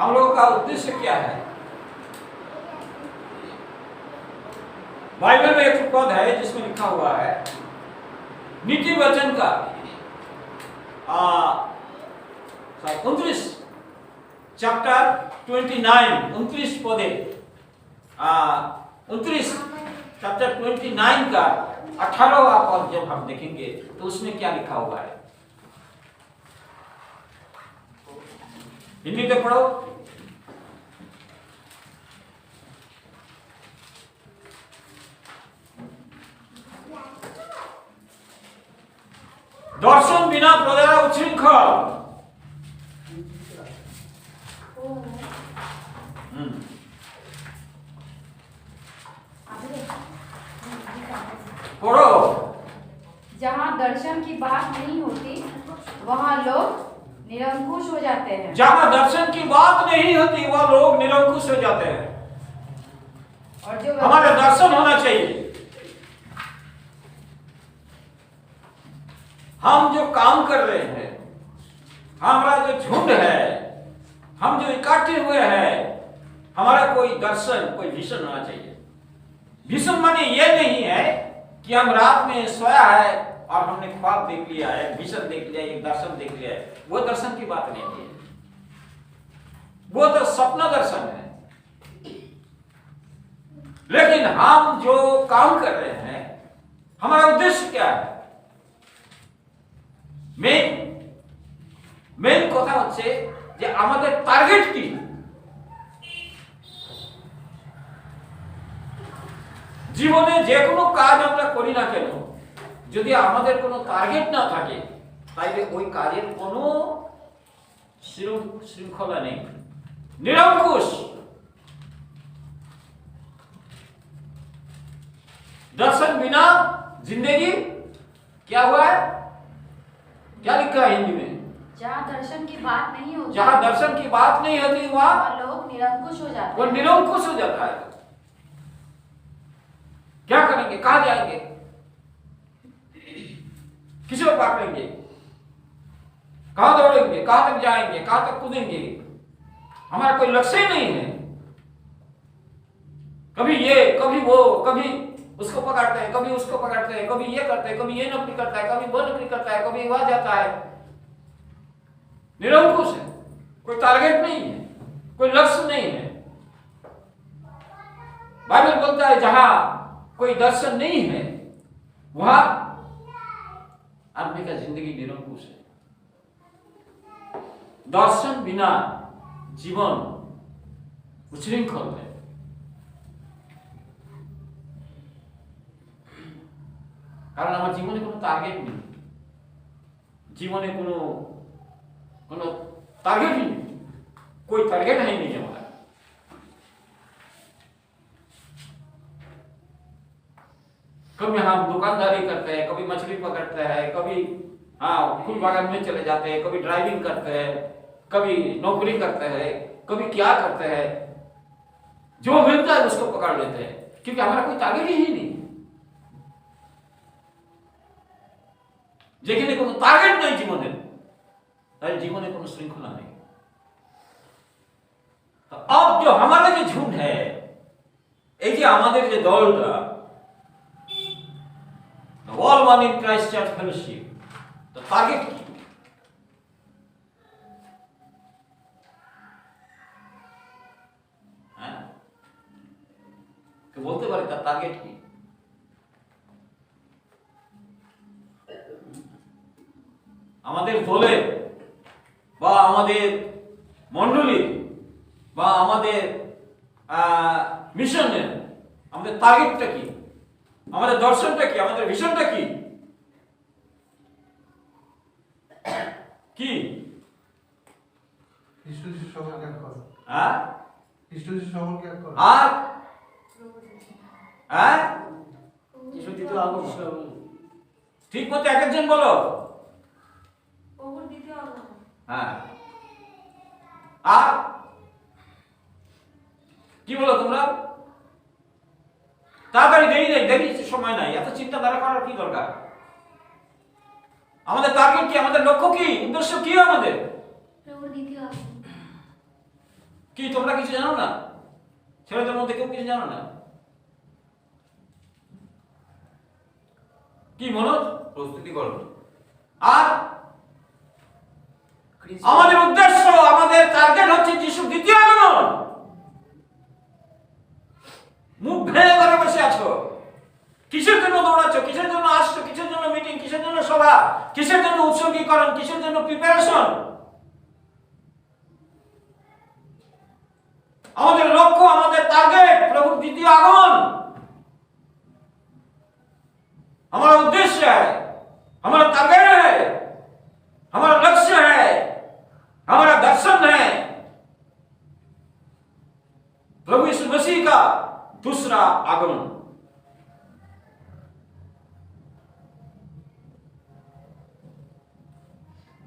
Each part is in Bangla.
हम लोगों का उद्देश्य क्या है। बाइबल में एक पद है जिसमें लिखा हुआ है, नीति वचन का 29 चैप्टर 29 29 पदे 29 चैप्टर 29 का 18वां पद जब हम देखेंगे तो उसमें क्या लिखा हुआ है। हिंदी में पढ़ो। दर्शन बिना प्रजा उच्छृंखल। पढ़ो। जहाँ दर्शन की बात नहीं होती वहाँ लोग निरंकुश हो जाते हैं। जहाँ दर्शन की बात नहीं होती वह लोग निरंकुश हो जाते हैं। और जो हमारा दर्शन होना चाहिए। हम जो काम कर रहे हैं, हमारा जो झुंड है, हम जो इकट्ठे हुए हैं, हमारा कोई दर्शन, कोई विजन होना चाहिए। विजन माने यह नहीं है कि हम रात में सोया है और हमने ख्वाब देख लिया है, विजन देख लिया, एक दर्शन देख लिया है। वो दर्शन की बात नहीं है, वो तो सपना दर्शन है। लेकिन हम जो काम कर रहे हैं, हमारा उद्देश्य क्या है। মেইন কথা হচ্ছে যে আমাদের টার্গেট কি। জীবনে যে কোনো কাজ আমরা করি না কেন, যদি আমাদের কোনো টার্গেট না থাকে তাইলে ওই কাজের কোনো শৃঙ্খলা নেই, নিরঙ্কুশ। दर्शन बिना जिंदगी क्या हुआ है, क्या लिखा है हिंदी में। जहाँ दर्शन की बात नहीं होती, जहाँ दर्शन की बात नहीं होती वहाँ लोग निरंकुश हो जाते हैं। वो निरंकुश हो जाता है। क्या करेंगे, कहाँ जाएंगे, किसी को पकड़ेंगे, कहाँ दौड़ेंगे, कहाँ तक जाएंगे, कहाँ तक कूदेंगे। हमारा कोई लक्ष्य ही नहीं है। कभी ये कभी वो, कभी उसको पकड़ते हैं, कभी उसको पकड़ते हैं, कभी ये करते हैं, कभी ये नौकरी करता है, कभी वो नौकरी करता है, कभी वह जाता है। निरंकुश है, कोई टारगेट नहीं है, कोई लक्ष्य नहीं है। बाइबल बोलता है जहां कोई दर्शन नहीं है वहां आदमी का जिंदगी निरंकुश है। दर्शन बिना जीवन उच्छृंखल है। কারণ আমার জীবনে কোনো টার্গেট নেই, জীবনে কোনো কোনো टारगेट ही नहीं, कोई टारगेट है ही नहीं हमारा। कभी हम दुकानदारी करते हैं, कभी मछली पकड़ते हैं, कभी फूल बागान में चले जाते हैं, कभी ड्राइविंग करते हैं, कभी नौकरी करते हैं, कभी क्या करते हैं। जो मिलता है उसको पकड़ लेते हैं, क्योंकि हमारा कोई टारगेट ही नहीं। যেখানে কোনো টার্গেট নাই জীবনের, তাই জীবনে কোনো শৃঙ্খলা নেই। तो अब जो हमारा जो झुंड है, এই যে আমাদের যে দলটা, all one in Christ church fellowship, তো টার্গেট কি? হ্যাঁ, কেউ বলতে পারে তার টার্গেট কি? আমাদের দলে বা আমাদের মণ্ডলী বা আমাদের মিশনের আমাদের টার্গেটটা কি, আমাদের দর্শনটা কি, আমাদের ভিশনটা কি কি হ্যাঁ আর হ্যাঁ ঠিক মতো এক একজন বলো। হ্যাঁ, আর কি বলো তোমরা? তাড়াতাড়ি, দেরি সময় নাই, এত চিন্তাধারা করার কি দরকার? আমাদের টার্গেট কি, আমাদের লক্ষ্য কি, উদ্দেশ্য কি আমাদের? কি তোমরা কিছু জানো না? ছেলেদের মধ্যে কেউ কিছু জানো না? কি মনোজ? প্রস্তুতি করো। আর আমাদের উদ্দেশ্য, আমাদের টার্গেট হচ্ছে যিশুর দ্বিতীয় আগমন। মুখ ভেঙে করে বসে আছো। কিসের জন্য দৌড়াচ্ছ? কিসের জন্য আসছো? কিসের জন্য মিটিং? কিসের জন্য সভা? কিসের জন্য উৎসর্গীকরণ? কিসের জন্য প্রিপারেশন? আমাদের লক্ষ্য, আমাদের টার্গেট प्रभु द्वितीय আগমन। हमारा उद्देश्य है, हमारा टारगेट है, हमारा लक्ष्य है, हमारा दर्शन है प्रभु यीशु मसीह का दूसरा आगमन।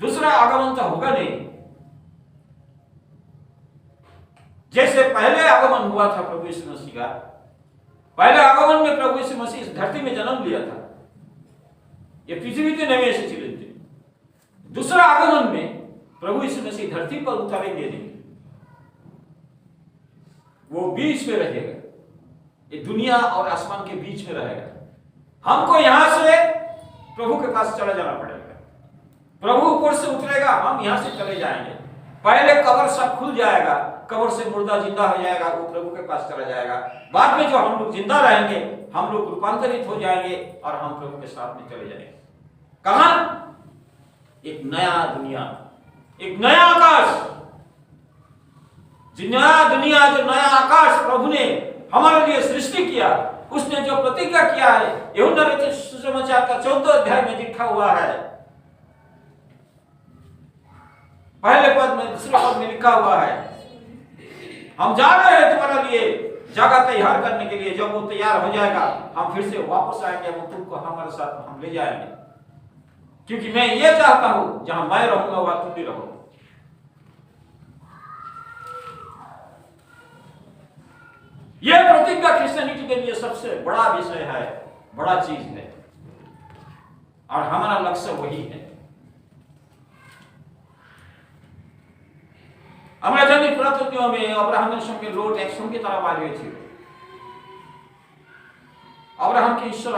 दूसरा आगमन तो होगा नहीं। जैसे पहले आगमन हुआ था प्रभु यीशु मसीह का, पहले आगमन में प्रभु यीशु मसीह इस धरती में जन्म लिया था, ये पृथ्वी नवे एसेছিলেন। दूसरा आगमन में प्रभु यीशु मसीह धरती पर उतरेंगे नहीं, वो बीच में रहेगा, ये दुनिया और आसमान के बीच में रहेगा। हमको यहां से प्रभु के पास चला जाना पड़ेगा। प्रभु ऊपर से उतरेगा, हम यहां से चले जाएंगे। पहले कब्र सब खुल जाएगा, कब्र से मुर्दा जिंदा हो जाएगा, वो प्रभु के पास चला जाएगा। बाद में जो हम लोग जिंदा रहेंगे, हम लोग रूपांतरित हो जाएंगे और हम प्रभु के साथ में चले जाएंगे। कहां? एक नया दुनिया, एक नया आकाश। जो नया दुनिया, जो नया आकाश प्रभु ने हमारे लिए सृष्टि किया, उसने जो प्रतिज्ञा किया है, यूहन्ना रचित सुसमाचार का 14 अध्याय में लिखा हुआ है। पहले पद में, दूसरे पद में लिखा हुआ है, हम जा रहे हैं तुम्हारे लिए जगह तैयार करने के लिए। जब वो तैयार हो जाएगा, हम फिर से वापस आएंगे, वो तुमको हमारे साथ हम ले जाएंगे। क्योंकि मैं ये चाहता हूं, जहां मैं रहूंगा वहां तुम भी रहो। यह प्रतिज्ञा क्रिश्चियनिटी के लिए सबसे बड़ा विषय है, बड़ा चीज है, और हमारा लक्ष्य वही है। আমরা জানি পুরাতন নিয়মে আব্রাহামের সঙ্গে লোট একসঙ্গে তারা বার হয়েছিল। আব্রাহামকে ঈশ্বর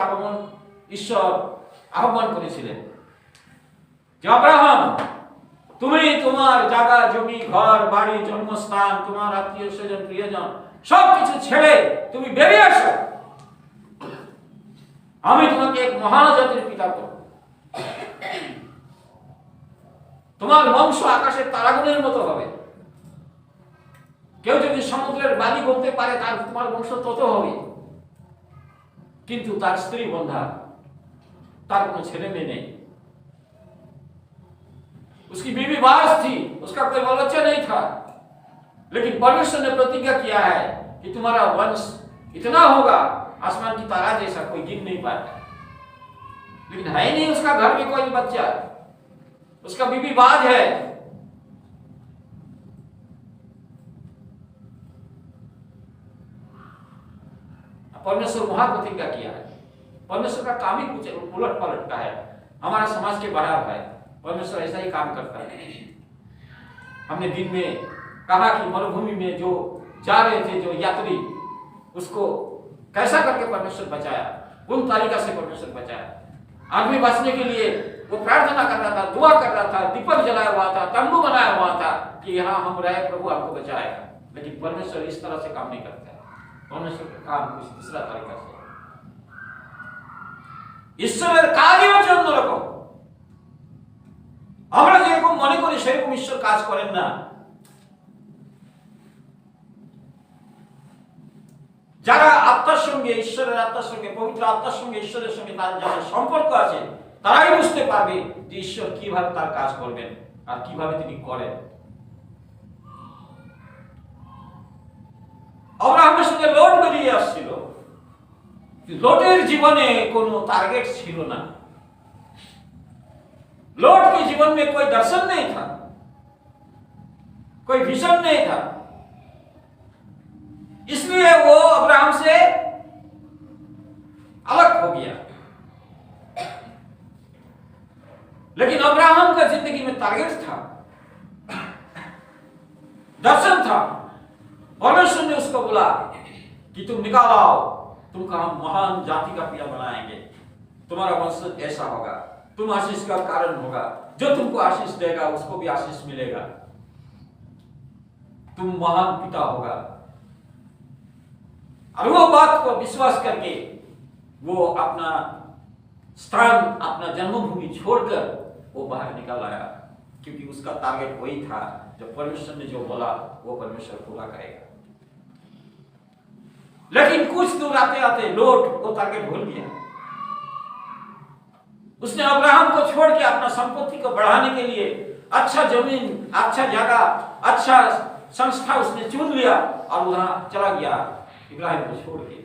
আহ্বান করেছিলেন যে আব্রাহাম, তুমি তোমার জায়গা জমি ঘর বাড়ি জন্মস্থান তোমার আত্মীয় স্বজন প্রিয়জন সবকিছু ছেড়ে তুমি বেরিয়ে আসো, আমি তোমাকে এক মহাজাতির পিতা করব। তোমার বংশ আকাশের তারাগুনের মতো হবে। কেউ যদি সমুদ্রের বালি বলতে পারে, তার তোমার বংশ তত হবে। কিন্তু তার স্ত্রী বন্ধা, তার কোনো ছেলে মেয়ে नहीं, उसकी बीवी बाज थी, उसका कोई बाल बच्चा नहीं था। लेकिन परमेश्वर ने प्रतिज्ञा किया है कि तुम्हारा वंश इतना होगा आसमान की तारा जैसा, कोई गिन नहीं पाएगा। लेकिन है नहीं उसका घर में कोई बच्चा, उसका बीवी बाज है। परमेश्वर वहां प्रतिज्ञा किया है। परमेश्वर का काम ही कुछ उलट पलट का है, हमारे समाज के बाहर है। परमेश्वर ऐसा ही काम करता है। हमने दिन में कहा कि मरुभूमि में जो जा रहे थे जो यात्री, उसको कैसा करके परमेश्वर बचाया, उन तरीका से परमेश्वर बचाया। आदमी बचने के लिए वो प्रार्थना कर रहा था, दुआ कर रहा था, दीपक जलाया हुआ था, तंबू बनाया हुआ था कि यहाँ हम रहे, प्रभु आपको बचाएगा। लेकिन परमेश्वर इस तरह से काम नहीं करता है। परमेश्वर का काम कुछ दूसरा तरीका से। ঈশ্বরের কাজই হচ্ছে অন্যরকম। আমরা যেরকম মনে করি সেরকম ঈশ্বর কাজ করেন না। যারা আত্মার সঙ্গে, ঈশ্বরের আত্মার সঙ্গে, পবিত্র আত্মার সঙ্গে, ঈশ্বরের সঙ্গে তার যাদের সম্পর্ক আছে, তারাই বুঝতে পারবে যে ঈশ্বর কিভাবে তার কাজ করবেন আর কিভাবে তিনি করেন। আব্রাহামের সঙ্গে লোট বেরিয়ে আসছিল। लोटेर जीवने कोनो टारगेट छिलो ना। लोट के जीवन में कोई दर्शन नहीं था, कोई विजन नहीं था, इसलिए वो अब्राहम से अलग हो गया। लेकिन अब्राहम का जिंदगी में टारगेट था, दर्शन था, परमेश्वर ने उसको बोला कि तुम निकाल आओ, तुमको हम महान जाति का पिता बनाएंगे, तुम्हारा वंश ऐसा होगा, तुम आशीष का कारण होगा, जो तुमको आशीष देगा उसको भी आशीष मिलेगा, तुम महान पिता होगा। और वो बात को विश्वास करके वो अपना स्थान, अपना जन्मभूमि छोड़कर वो बाहर निकल आया, क्योंकि उसका टारगेट वही था, जो परमेश्वर ने जो बोला वो परमेश्वर पूरा करेगा। लेकिन कुछ दूर आते आते लोट वो टारगेट भूल गया। उसने अब्राहम को छोड़ के अपना संपत्ति को बढ़ाने के लिए अच्छा जमीन, अच्छा जगह, अच्छा संस्था उसने चुन लिया और वहां चला गया इब्राहिम को छोड़ के।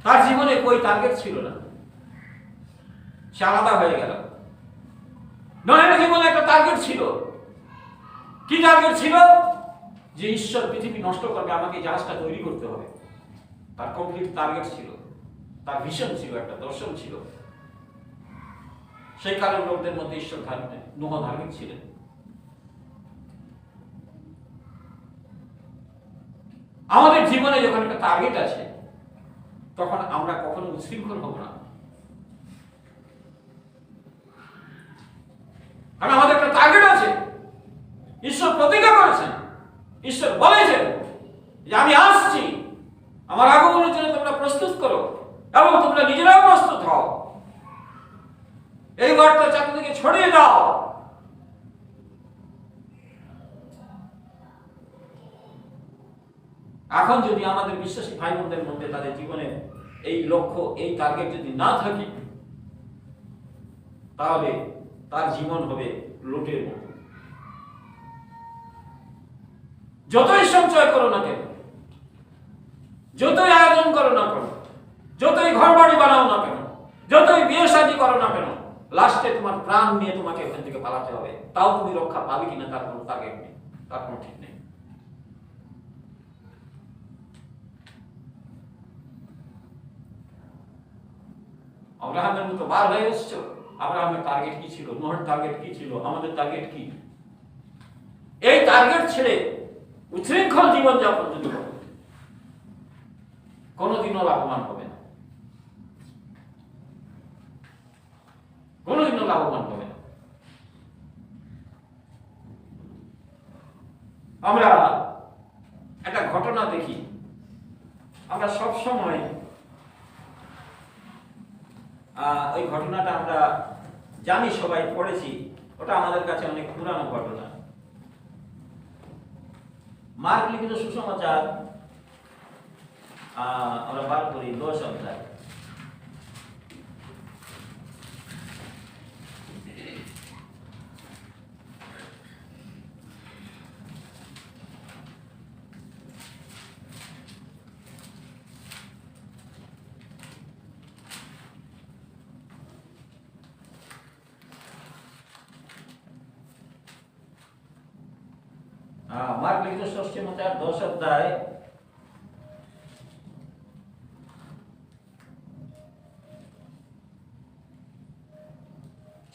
तार जीवने कोई टारगेट छिलो ना, সে আলাদা হয়ে গেল। নহের জীবনে একটা টার্গেট ছিল। কি টার্গেট ছিল? যে ঈশ্বর পৃথিবী নষ্ট করবে, আমাকে জাহাজটা তৈরি করতে হবে। তার কমপ্লিট টার্গেট ছিল, তার ভিশন ছিল, একটা দর্শন ছিল। সেই কারণে লোকদের মধ্যে ঈশ্বর ধার্মিক, নোহ ধার্মিক ছিলেন। আমাদের জীবনে যখন একটা টার্গেট আছে তখন আমরা কখনো উচ্ছৃঙ্খল হব না, কারণ আমাদের একটা টার্গেট আছে। ঈশ্বর প্রতিজ্ঞা করেছেন, ঈশ্বর বলেছেন যে আমি আসছি, আমার আগমনের জন্য তোমরা প্রস্তুত করো এবং তোমরা নিজেরাও প্রস্তুত হও, এই বার্তা চারদিকে ছড়িয়ে দাও। এখন যদি আমাদের বিশ্বাসী ভাই বোনদের মধ্যে তাদের জীবনে এই লক্ষ্য, এই টার্গেট যদি না থাকে, তাহলে তার জীবন হবে লোটের মতো। যতই সঞ্চয় করো না কেন, যতই আয়োজন করো না কেন, যতই ঘর বাড়ি বানাও না কেন, যতই বিয়ে শাদী করো না কেন, লাস্টে তোমার প্রাণ নিয়ে তোমাকে এখান থেকে পালাতে হবে। তাও তুমি রক্ষা পাবে কিনা তার কোনো টার্গেট নেই, তার কোনো ঠিক নেই। আব্রাহামের মতো বার হয়ে এসছো। আব্রাহামের টার্গেট কি ছিল? নোহের টার্গেট কি ছিল? আমাদের টার্গেট কি? এই টার্গেট ছেড়ে উচ্ছৃঙ্খল জীবন যাপন যদি করো, কোনোদিনও লাভবান হবে না, কোনোদিনও লাভবান হবে না। আমরা একটা ঘটনা দেখি, আমরা সব সময় ওই ঘটনাটা আমরা জানি, সবাই পড়েছি, ওটা আমাদের কাছে অনেক পুরানো ঘটনা। মার্ক লিখিত সুসমাচার আমরা বার করি 10 অধ্যায়। মার্ক লিখিত সুসমাচার 10 অধ্যায়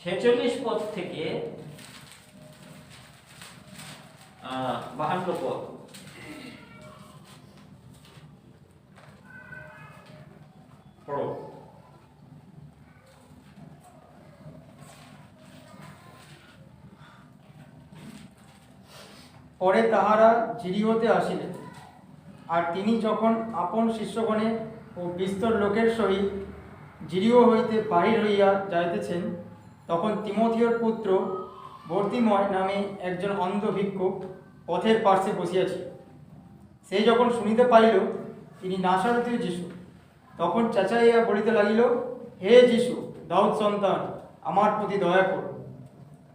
46 পদ থেকে 52 পদ। পড়ো। পরে তাহারা জিরিওতে আসিলেন, আর তিনি যখন আপন শিষ্যগণে ও বিস্তর লোকের সহিত জিরিও হইতে বাহির হইয়া যাইতেছেন, তখন তিমথিওর পুত্র বর্তিময় নামে একজন অন্ধ ভিক্ষুক পথের পার্শ্বে বসিয়াছিল। সে যখন শুনিতে পাইল তিনি নাসারতীয় যীশু, তখন চেঁচাইয়া বলিতে লাগিল, হে যীশু, দাউদ সন্তান, আমার প্রতি দয়া করো।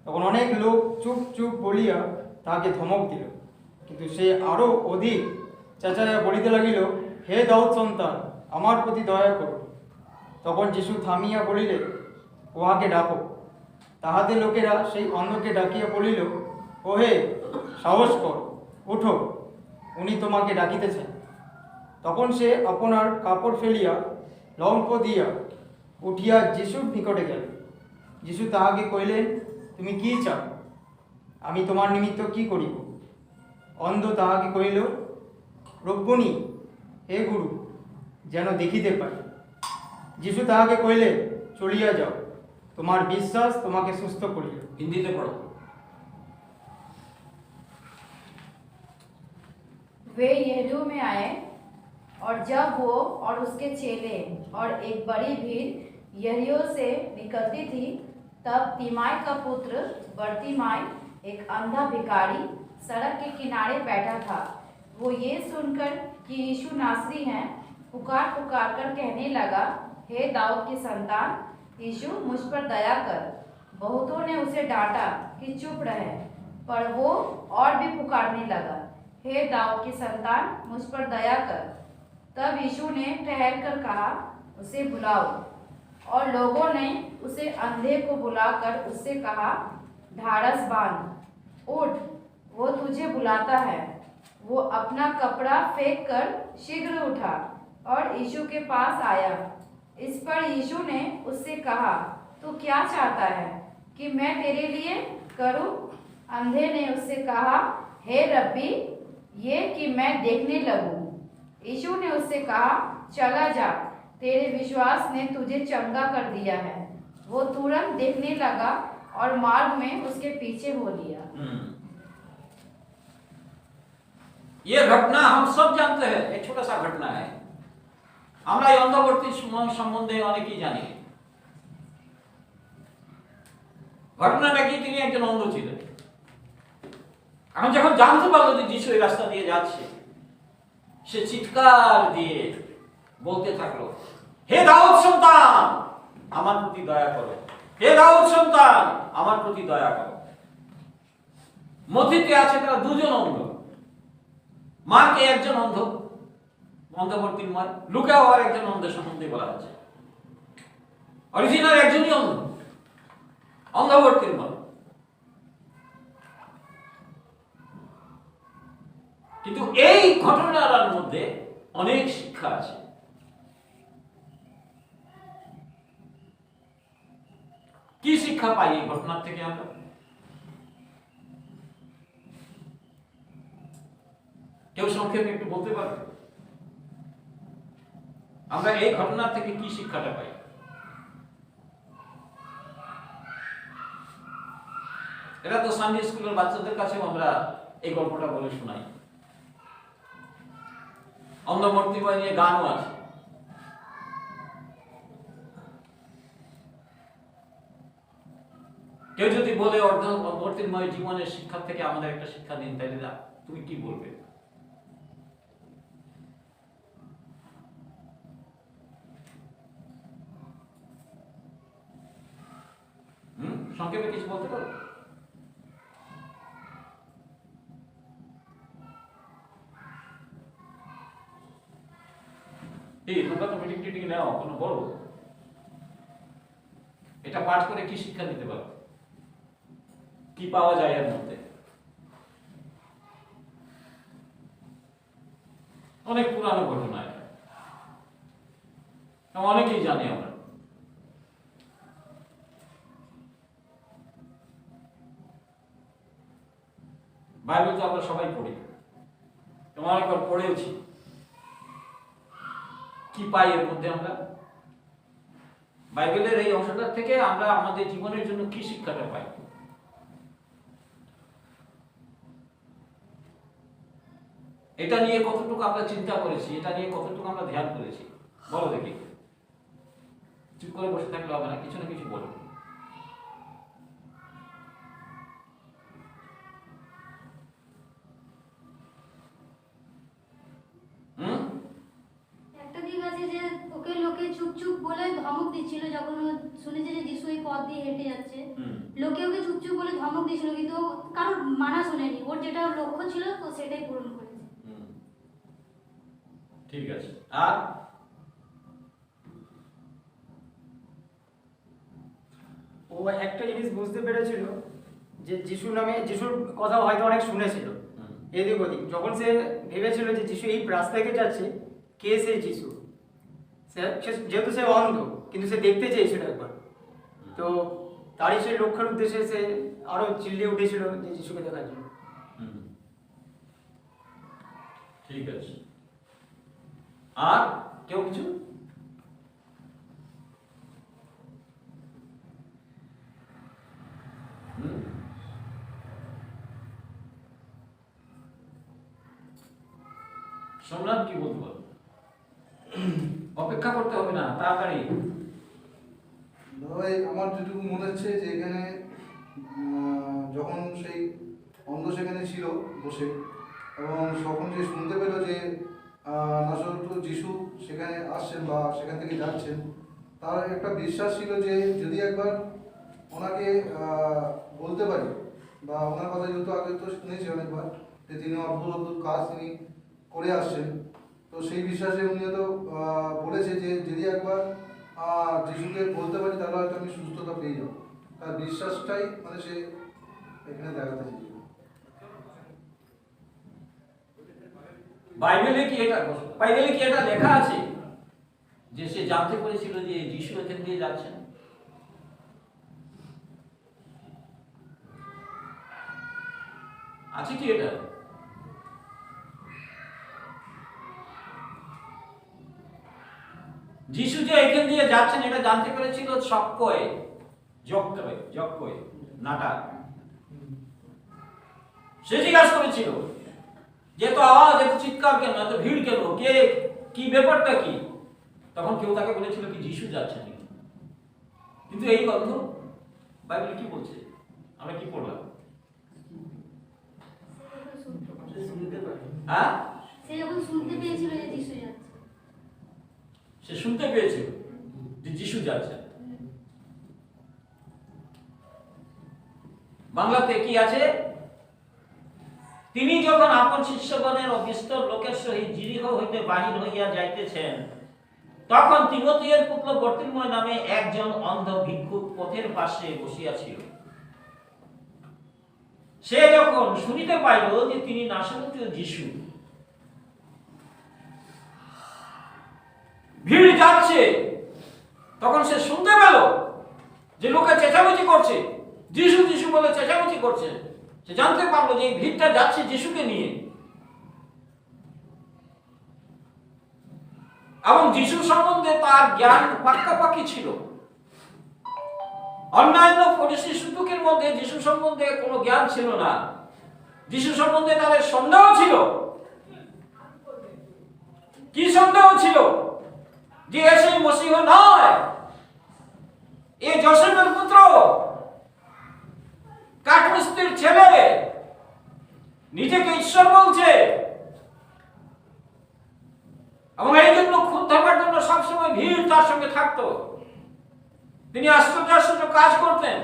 তখন অনেক লোক চুপ চুপ বলিয়া তাহাকে ধমক দিল, কিন্তু সে আরো অধিক চেঁচাইয়া বলিতে লাগিল, হে দাউদ সন্তান, আমার প্রতি দয়া করো। তখন যীশু থামিয়া বলিলে, উহাকে ডাকো। তাহাদের লোকেরা সেই অন্ধকে ডাকিয়া বলিল, ওহে, সাহস কর, উঠো, উনি তোমাকে ডাকিতেছেন। তখন সে আপনার কাপড় ফেলিয়া লম্ফ দিয়া উঠিয়া যীশুর নিকটে গেল। যীশু তাহাকে কহিলেন, তুমি কি চাও? আমি তোমার নিমিত্ত কি করিব? অন্ধ তাহাকে কহিল, রব্বুনি, হে গুরু, যেন দেখিতে পাই। যিশু তাহাকে কহিলে, চলিয়া যাও, তোমার বিশ্বাস তোমাকে সুস্থ করিল। हिंदी पढ़ो। वे यरीहो में आए, और जब वो और उसके चेले और एक बड़ी भीड़ यरीहो से निकलती थी, तब तिमाई का पुत्र बर्तिमाई, एक अंधा भिखारी, सड़क के किनारे बैठा था। वो ये सुनकर कि यीशु नासरी हैं, पुकार पुकार कर कहने लगा, हे दाऊद की संतान, यीशु मुझ पर दया कर। बहुतों ने उसे डांटा कि चुप रहे, पर वो और भी पुकारने लगा, हे दाऊद की संतान, मुझ पर दया कर। तब यीशु ने ठहर कर कहा, उसे बुलाओ। और लोगों ने उसे अंधे को बुलाकर उससे कहा, ढाढ़स बांध, उठ, वो तुझे बुलाता है। वो अपना कपड़ा फेंक कर शीघ्र उठा और यीशु के पास आया। इस पर यीशु ने उससे कहा, तू क्या चाहता है कि मैं तेरे लिए करूं? अंधे ने उससे कहा, हे रब्बी, ये कि मैं देखने लगूं। यीशु ने उससे कहा, चला जा, तेरे विश्वास ने तुझे चंगा कर दिया है। वो तुरंत देखने लगा और मार्ग में उसके पीछे हो लिया। ये घटना हम सब जानते हैं, एक छोटा सा घटना है। আমরা এই অন্তর্বর্তী সম্বন্ধে অনেকেই জানি। ঘটনাটা কি, তিনি একজন অন্ধ ছিলেন। এখন যখন জানতে পারলো যে যিশু এই রাস্তা দিয়ে যাচ্ছে, সে চিৎকার দিয়ে বলতে থাকলো, হে দাউদ সন্তান, আমার প্রতি দয়া করো, হে দাউদ সন্তান, আমার প্রতি দয়া করো। মধ্যে আছে তারা দুজন অন্ধ, মার্কে একজন অন্ধ, অন্ধবর্তীময়, লুকাও আর একজন অন্ধ সম্বন্ধে বলা হচ্ছে। অরিজিনাল একজনই অন্ধ, অন্ধবর্তীময়। কিন্তু এই ঘটনার মধ্যে অনেক শিক্ষা আছে। কি শিক্ষা পাই এই ঘটনার থেকে আমরা? কেউ সংক্ষেপে একটু বলতে পারবে আমরা এই ঘটনা থেকে কি শিক্ষাটা পাই? এটা তো সানডে স্কুলের বাচ্চাদের কাছেও আমরা এই গল্পটা বলে শোনাই। অন্ধমূর্তিময় নিয়ে গানও আছে। কেউ যদি বলে অন্ধমূর্তিময় জীবনের শিক্ষা থেকে আমাদের একটা শিক্ষা দিন, তাহলে তুমি কি বলবে? সংক্ষেপে কিছু বলতে পারো? তোমরা তো মিটিং টিটিং নাও, কোনো বলো, এটা পাঠ করে কি শিক্ষা দিতে পারো, কি পাওয়া যায় এর মধ্যে? অনেক পুরানো ঘটনা, এটা অনেকেই জানি আমরা। বাইবেল তো আমরা সবাই পড়ি, তোমার একবার পড়েওছি। কি পাই এর মধ্যে আমরা? বাইবেলের এই অংশটা থেকে আমরা আমাদের জীবনের জন্য কি শিক্ষাটা পাই? এটা নিয়ে কতটুকু আমরা চিন্তা করেছি, এটা নিয়ে কতটুকু আমরা ধ্যান করেছি, বলো দেখি। চুপ করে বসে থাকলে হবে না, কিছু না কিছু বলো। চুপ চুপ বলে ধমক দিচ্ছিল, যখন শুনেছে যে যিশু এই পথ দিয়ে হেঁটে যাচ্ছে, লোকে ওকে চুপ চুপ বলে ধমক দিয়েছিল, কিন্তু কারোর মানা শুনেনি। ওর যেটা লক্ষ্য ছিল তো সেটাই পূরণ করেছে। ঠিক আছে। আর ও একটা জিনিস বুঝতে পেরেছিল যে যিশুর কথা হয়তো অনেক শুনেছিল এদিক ওদিক। যখন সে ভেবেছিল যে যিশু এই রাস্তা থেকে যাচ্ছে, কে সেই যিশু, যেহেতু সে অন্ধ, কিন্তু সে দেখতে চেয়েছিল একবার, তো তারই সেই লক্ষ্যের উদ্দেশ্যে সে আরো চিল্লিয়ে উঠেছিল যে যিশুকে দেখার জন্য। ঠিক আছে। আর কেউ কিছু? সোমনাথ কি বলতে পারো? অপেক্ষা করতে হবে না, তাড়াতাড়ি। ভাই আমার যেটুকু মনে হচ্ছে যে এখানে যখন সেই অন্ধ সেখানে ছিল বসে এবং তখন যে শুনতে পেল যে নাসরত যিশু সেখানে আসছেন বা সেখান থেকে যাচ্ছেন, তার একটা বিশ্বাস ছিল যে যদি একবার ওনাকে বলতে পারি বা ওনার কথা যেহেতু আগে তো শুনেছি অনেকবার যে তিনি অদ্ভুত অদ্ভুত কাজ তিনি করে আসছেন, তো সেই বিশ্বাসে উনি হয়তো বলেছে যে যদি একবার যিশুকে বলতে পারি তাহলে হয়তো আমি সুস্থতা পেয়ে যাবো। তার বিশ্বাসটাই মানে সে এখানে দেখাতে চেয়েছিল। বাইবেলে কি এটা লেখা আছে যে সে জানতে পেরেছিল যে যিশু এখান দিয়ে যাচ্ছেন? আছে কি এটা? যিশু যে এখান দিয়ে যাচ্ছেন এটা জানতে পেরেছিল যক্ষয় নাটা। সে জিজ্ঞাসা করেছিল যে এত আওয়াজ, এত চিৎকার কেন, এত ভিড় কেন, কে, কি ব্যাপারটা কি? তখন কেউ তাকে বলেছিল কি যিশু যাচ্ছেন। কিন্তু এই গন্ধ বাইবেল কি বলছে? আমরা কি পড়লাম? হ্যাঁ, সে যখন শুনতে পেয়েছিল যে যিশু যাচ্ছে, সে শুনতে পেয়েছিল যে যিশু যাচ্ছেন। বাংলাতে কি আছে? তিনি যখন আপন শিষ্যগণের ও বিস্তর লোকের সহিত জিরিহ হইতে বাহির হইয়া যাইতেছেন, তখন তিমোথেয়ের পুত্র বর্তিময় নামে একজন অন্ধ ভিক্ষুক পথের পাশে বসিয়াছিল। সে যখন শুনিতে পাইল যে তিনি নাসরতীয় যিশু, ভিড় যাচ্ছে, তখন সে শুনতে পেল যে লোকে চেঁচামেচি করছে, যিশু যিশু বলে চেঁচামেচি করছে। সে জানতে পারলো যে এই ভিড়টা যাচ্ছে যিশুকে নিয়ে, এবং যিশু সম্বন্ধে তার জ্ঞান পাক্কাপাকি ছিল। অন্যান্য ফরিসি সুতুকের মধ্যে যিশু সম্বন্ধে কোনো জ্ঞান ছিল না। যিশু সম্বন্ধে তাদের সন্দেহ ছিল। কি সন্দেহ ছিল? যে এসে মসীহ নয়, এ যোসেফের পুত্র, কাঠমিস্ত্রির ছেলে, নিজেকে ঈশ্বর বলছে, এবং এই জন্য খুন ধরার জন্য সবসময় ভিড় তার সঙ্গে থাকতো। তিনি আশ্চর্য আশ্চর্য কাজ করতেন।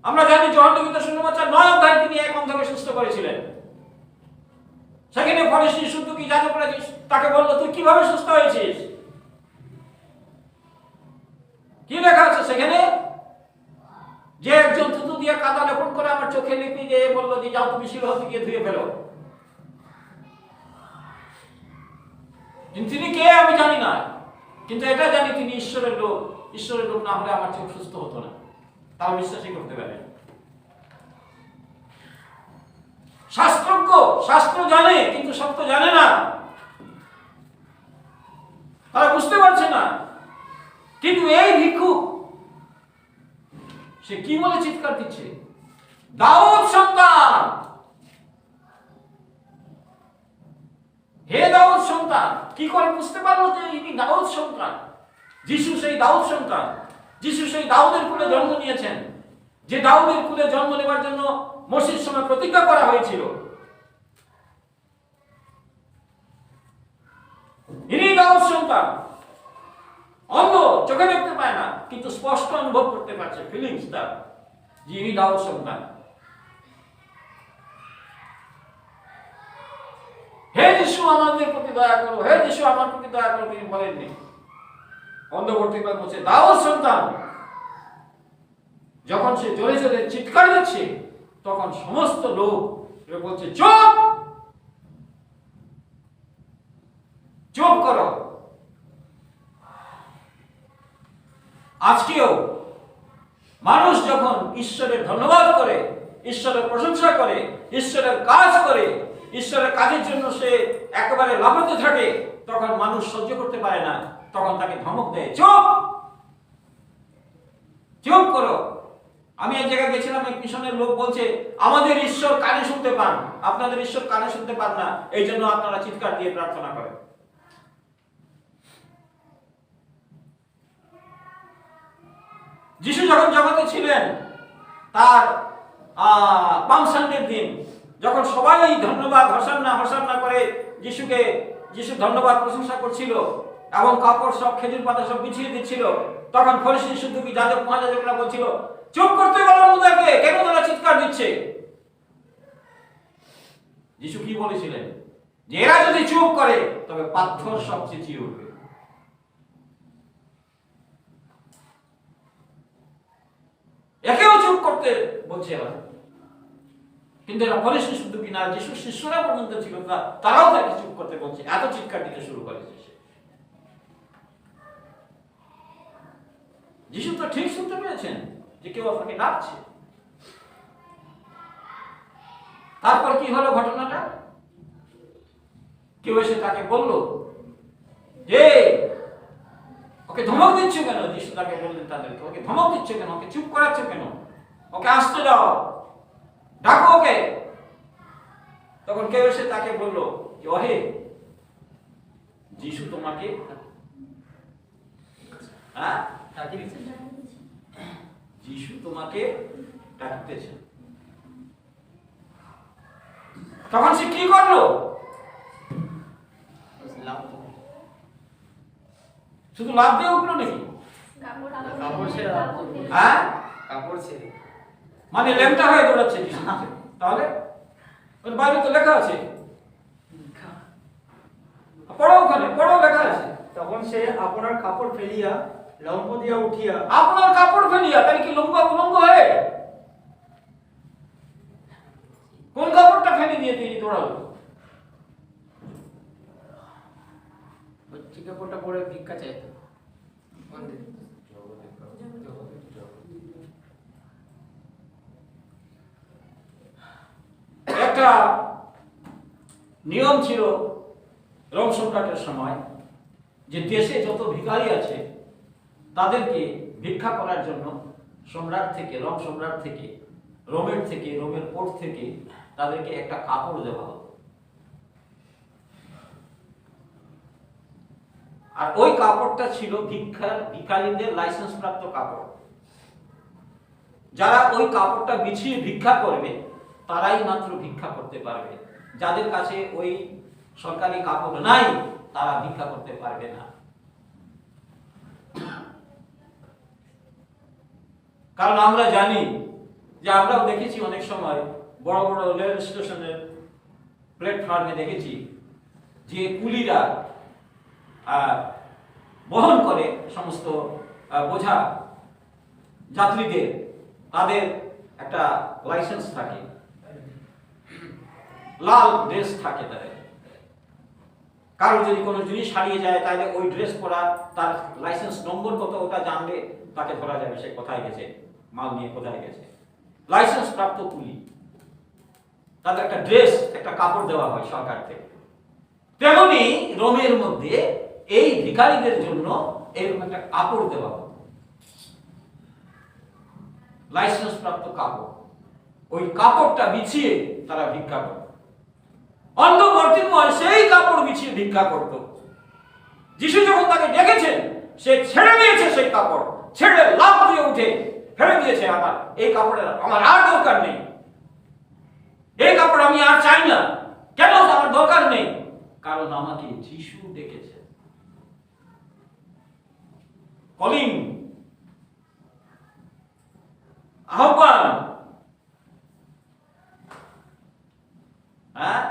আমরা জানি যোহানের গীত সুসমাচার 9 অধ্যায়ে তিনি এক অন্ধকে সুস্থ করেছিলেন। সেখানে ফরিসি সুদূকি যাজকরা তাকে বলল, তুই কিভাবে সুস্থ হয়েছিস? কি লেখা আছে সেখানে? যে একজন থুতু দিয়ে কাদা লেপন করে আমার চোখে লিপি দিয়ে বললো যে যাও তুমি শিলহতে গিয়ে ধুয়ে ফেলো। তিনি কে আমি জানি না, কিন্তু এটা জানি তিনি ঈশ্বরের লোক। ঈশ্বরের লোক না হলে আমার চোখ সুস্থ হতো না। তাও বিশ্বাসই করতে পারে। শাস্ত্রজ্ঞ, শাস্ত্র জানে কিন্তু সত্য জানে না। তারা বুঝতে পারছে না। কিন্তু এই ভিক্ষুক সে কি বলে চিৎকার দিচ্ছে? দাউদ সন্তান, হে দাউদ সন্তান। কি করে বুঝতে পারলো যে ইনি দাউদ সন্তান? যিশু সেই দাউদ সন্তান। যিশু সেই দাউদের কুলে জন্ম নিয়েছেন, যে দাউদের কুলে জন্ম নেবার জন্য মসির সময় প্রতিজ্ঞা করা হয়েছিল। ইনি দাউদ সন্তান। অন্ধ, চোখে দেখতে পায় না, কিন্তু স্পষ্ট অনুভব করতে পারছে, ফিলিংস তার, যে ইনি দাউদ সন্তান। হে যিশু আমাদের প্রতি দয়া করো, হে যিশু আমার প্রতি দয়া করো, তিনি বলেননি। অন্ধবর্তী বলছে দাউদ সন্তান। যখন সে জোরে জোরে চিৎকার দিচ্ছে, তখন সমস্ত লোক বলছে চুপ, চুপ করো। আজকেও মানুষ যখন ঈশ্বরের ধন্যবাদ করে, ঈশ্বরের প্রশংসা করে, ঈশ্বরের কাজ করে, ঈশ্বরের কাজের জন্য সে একেবারে লাফাতে থাকে, তখন মানুষ সহ্য করতে পারে না, তখন তাকে ধমক দেয়, চুপ চুপ করো। আমি এক জায়গায় গেছিলাম, এক মিশনের লোক বলছে আমাদের ঈশ্বর কানে শুনতে পান, আপনাদের ঈশ্বর কানে শুনতে পান না, এই জন্য আপনারা চিৎকার দিয়ে প্রার্থনা করেন। যিশু যখন জগতে ছিলেন, তার পাম সানডের দিন, যখন সবাই ধন্যবাদ হোসান্না করে যিশু ধন্যবাদ প্রশংসা করছিল এবং কাপড় সব খেজুর পাতা সব বিছিয়ে দিচ্ছিল, তখন ফরিসি সদ্দুকী যাজক মহাযাজকরা বলছিল, চুপ করতে বলো ওদেরকে, কেন তারা চিৎকার দিচ্ছে? যিশু কি বলেছিলেন? যে এরা যদি চুপ করে তবে পাথর সব চেঁচিয়ে উঠবে। একেও চুপ করতে বলছে এরা, কিন্তু এরা ফরিসি সদ্দুকী না, যিশু শিষ্যরা পর্যন্ত ছিল, তারাও তাকে চুপ করতে বলছে, এত চিৎকার দিতে শুরু করেছে। যিশু তো ঠিক শুনতে পেয়েছেন যে কেউ আপনাকে ডাকছে। তারপর কি হলো ঘটনাটা? কেউ এসে তাকে বলল যে ওকে ধমক দিচ্ছ কেন? যিশু তাকে বললেন তাদেরকে, ওকে ধমক দিচ্ছ কেন? ওকে চুপ করাচ্ছ কেন? ওকে আসতে দাও, ডাকো ওকে। তখন কেউ এসে তাকে বলল যে ওহে, যিশু তোমাকে যিশু তোমাকে ডাকতেছে। তখন সে কি করলো? শুধু লাভ দিয়ে উঠলো নাকি? মানে ল্যাংটা হয়ে দৌড়াচ্ছে যিশু। তাহলে ওর বাইরে তো লেখা আছে, পড়ো ওখানে, পড়ো, লেখা আছে। তখন সে আপনার কাপড় ফেলিয়া লম্ব দিয়া উঠিয়া, আপনার কাপড় ফেলিয়া, তাহলে কি লম্বা উলঙ্গ হয়ে? কোন কাপড়টা ফেলে দিয়ে তিনি দৌড়ালো? কাপড়টা পরে ভিক্ষা চাইতো। একটা নিয়ম ছিল রোম সম্রাটের সময়, যে দেশে যত ভিখারি আছে তাদেরকে ভিক্ষা করার জন্য সম্রাট থেকে, রোমের কোর্ট থেকে তাদেরকে একটা কাপড় দেওয়া হতো। আর ওই কাপড়টা ছিল ভিখারিদের লাইসেন্স প্রাপ্ত কাপড়। যারা ওই কাপড়টা বিছিয়ে ভিক্ষা করবে তারাই মাত্র ভিক্ষা করতে পারবে, যাদের কাছে ওই সরকারি কাপড় নাই তারা ভিক্ষা করতে পারবে না। কারণ আমরা জানি যে, আমরাও দেখেছি অনেক সময় বড় বড় রেল স্টেশনের প্ল্যাটফর্মে দেখেছি যে কুলিরা বহন করে সমস্ত বোঝা যাত্রীদের, তাদের একটা লাইসেন্স থাকে, লাল ড্রেস থাকে তাদের। কারো যদি কোনো জিনিস হারিয়ে যায় তাহলে ওই ড্রেস পরা, তার লাইসেন্স নম্বর কত ওটা জানলে তাকে ধরা যাবে সে কোথায় গেছে, মাল নিয়ে কোথায় গেছে। লাইসেন্স প্রাপ্ত কুলি, তাদের একটা ড্রেস, একটা কাপড় দেওয়া হয় সরকার থেকে। তেমনি রোমের মধ্যে এই ভিখারিদের জন্য এরকম একটা কাপড় দেওয়া হয়, লাইসেন্স প্রাপ্ত কাপড়। ওই কাপড়টা বিছিয়ে তারা ভিক্ষা করে। অন্ধ বর্তিময় সেই কাপড় বিছিয়ে ভিক্ষা করত। যিশু যখন তাকে ডেকেছেন, সে ছেড়ে দিয়েছে সেই কাপড়, ছেড়ে লাফ দিয়ে উঠে ফেলে দিয়েছে, আমার এই কাপড়ের আমার আর দরকার নেই, এই কাপড় আমি আর চাই না। কেন আমার দরকার নেই? কারণ আমাকে যিশু ডেকেছে। কলিং, আহ্বান, হ্যাঁ,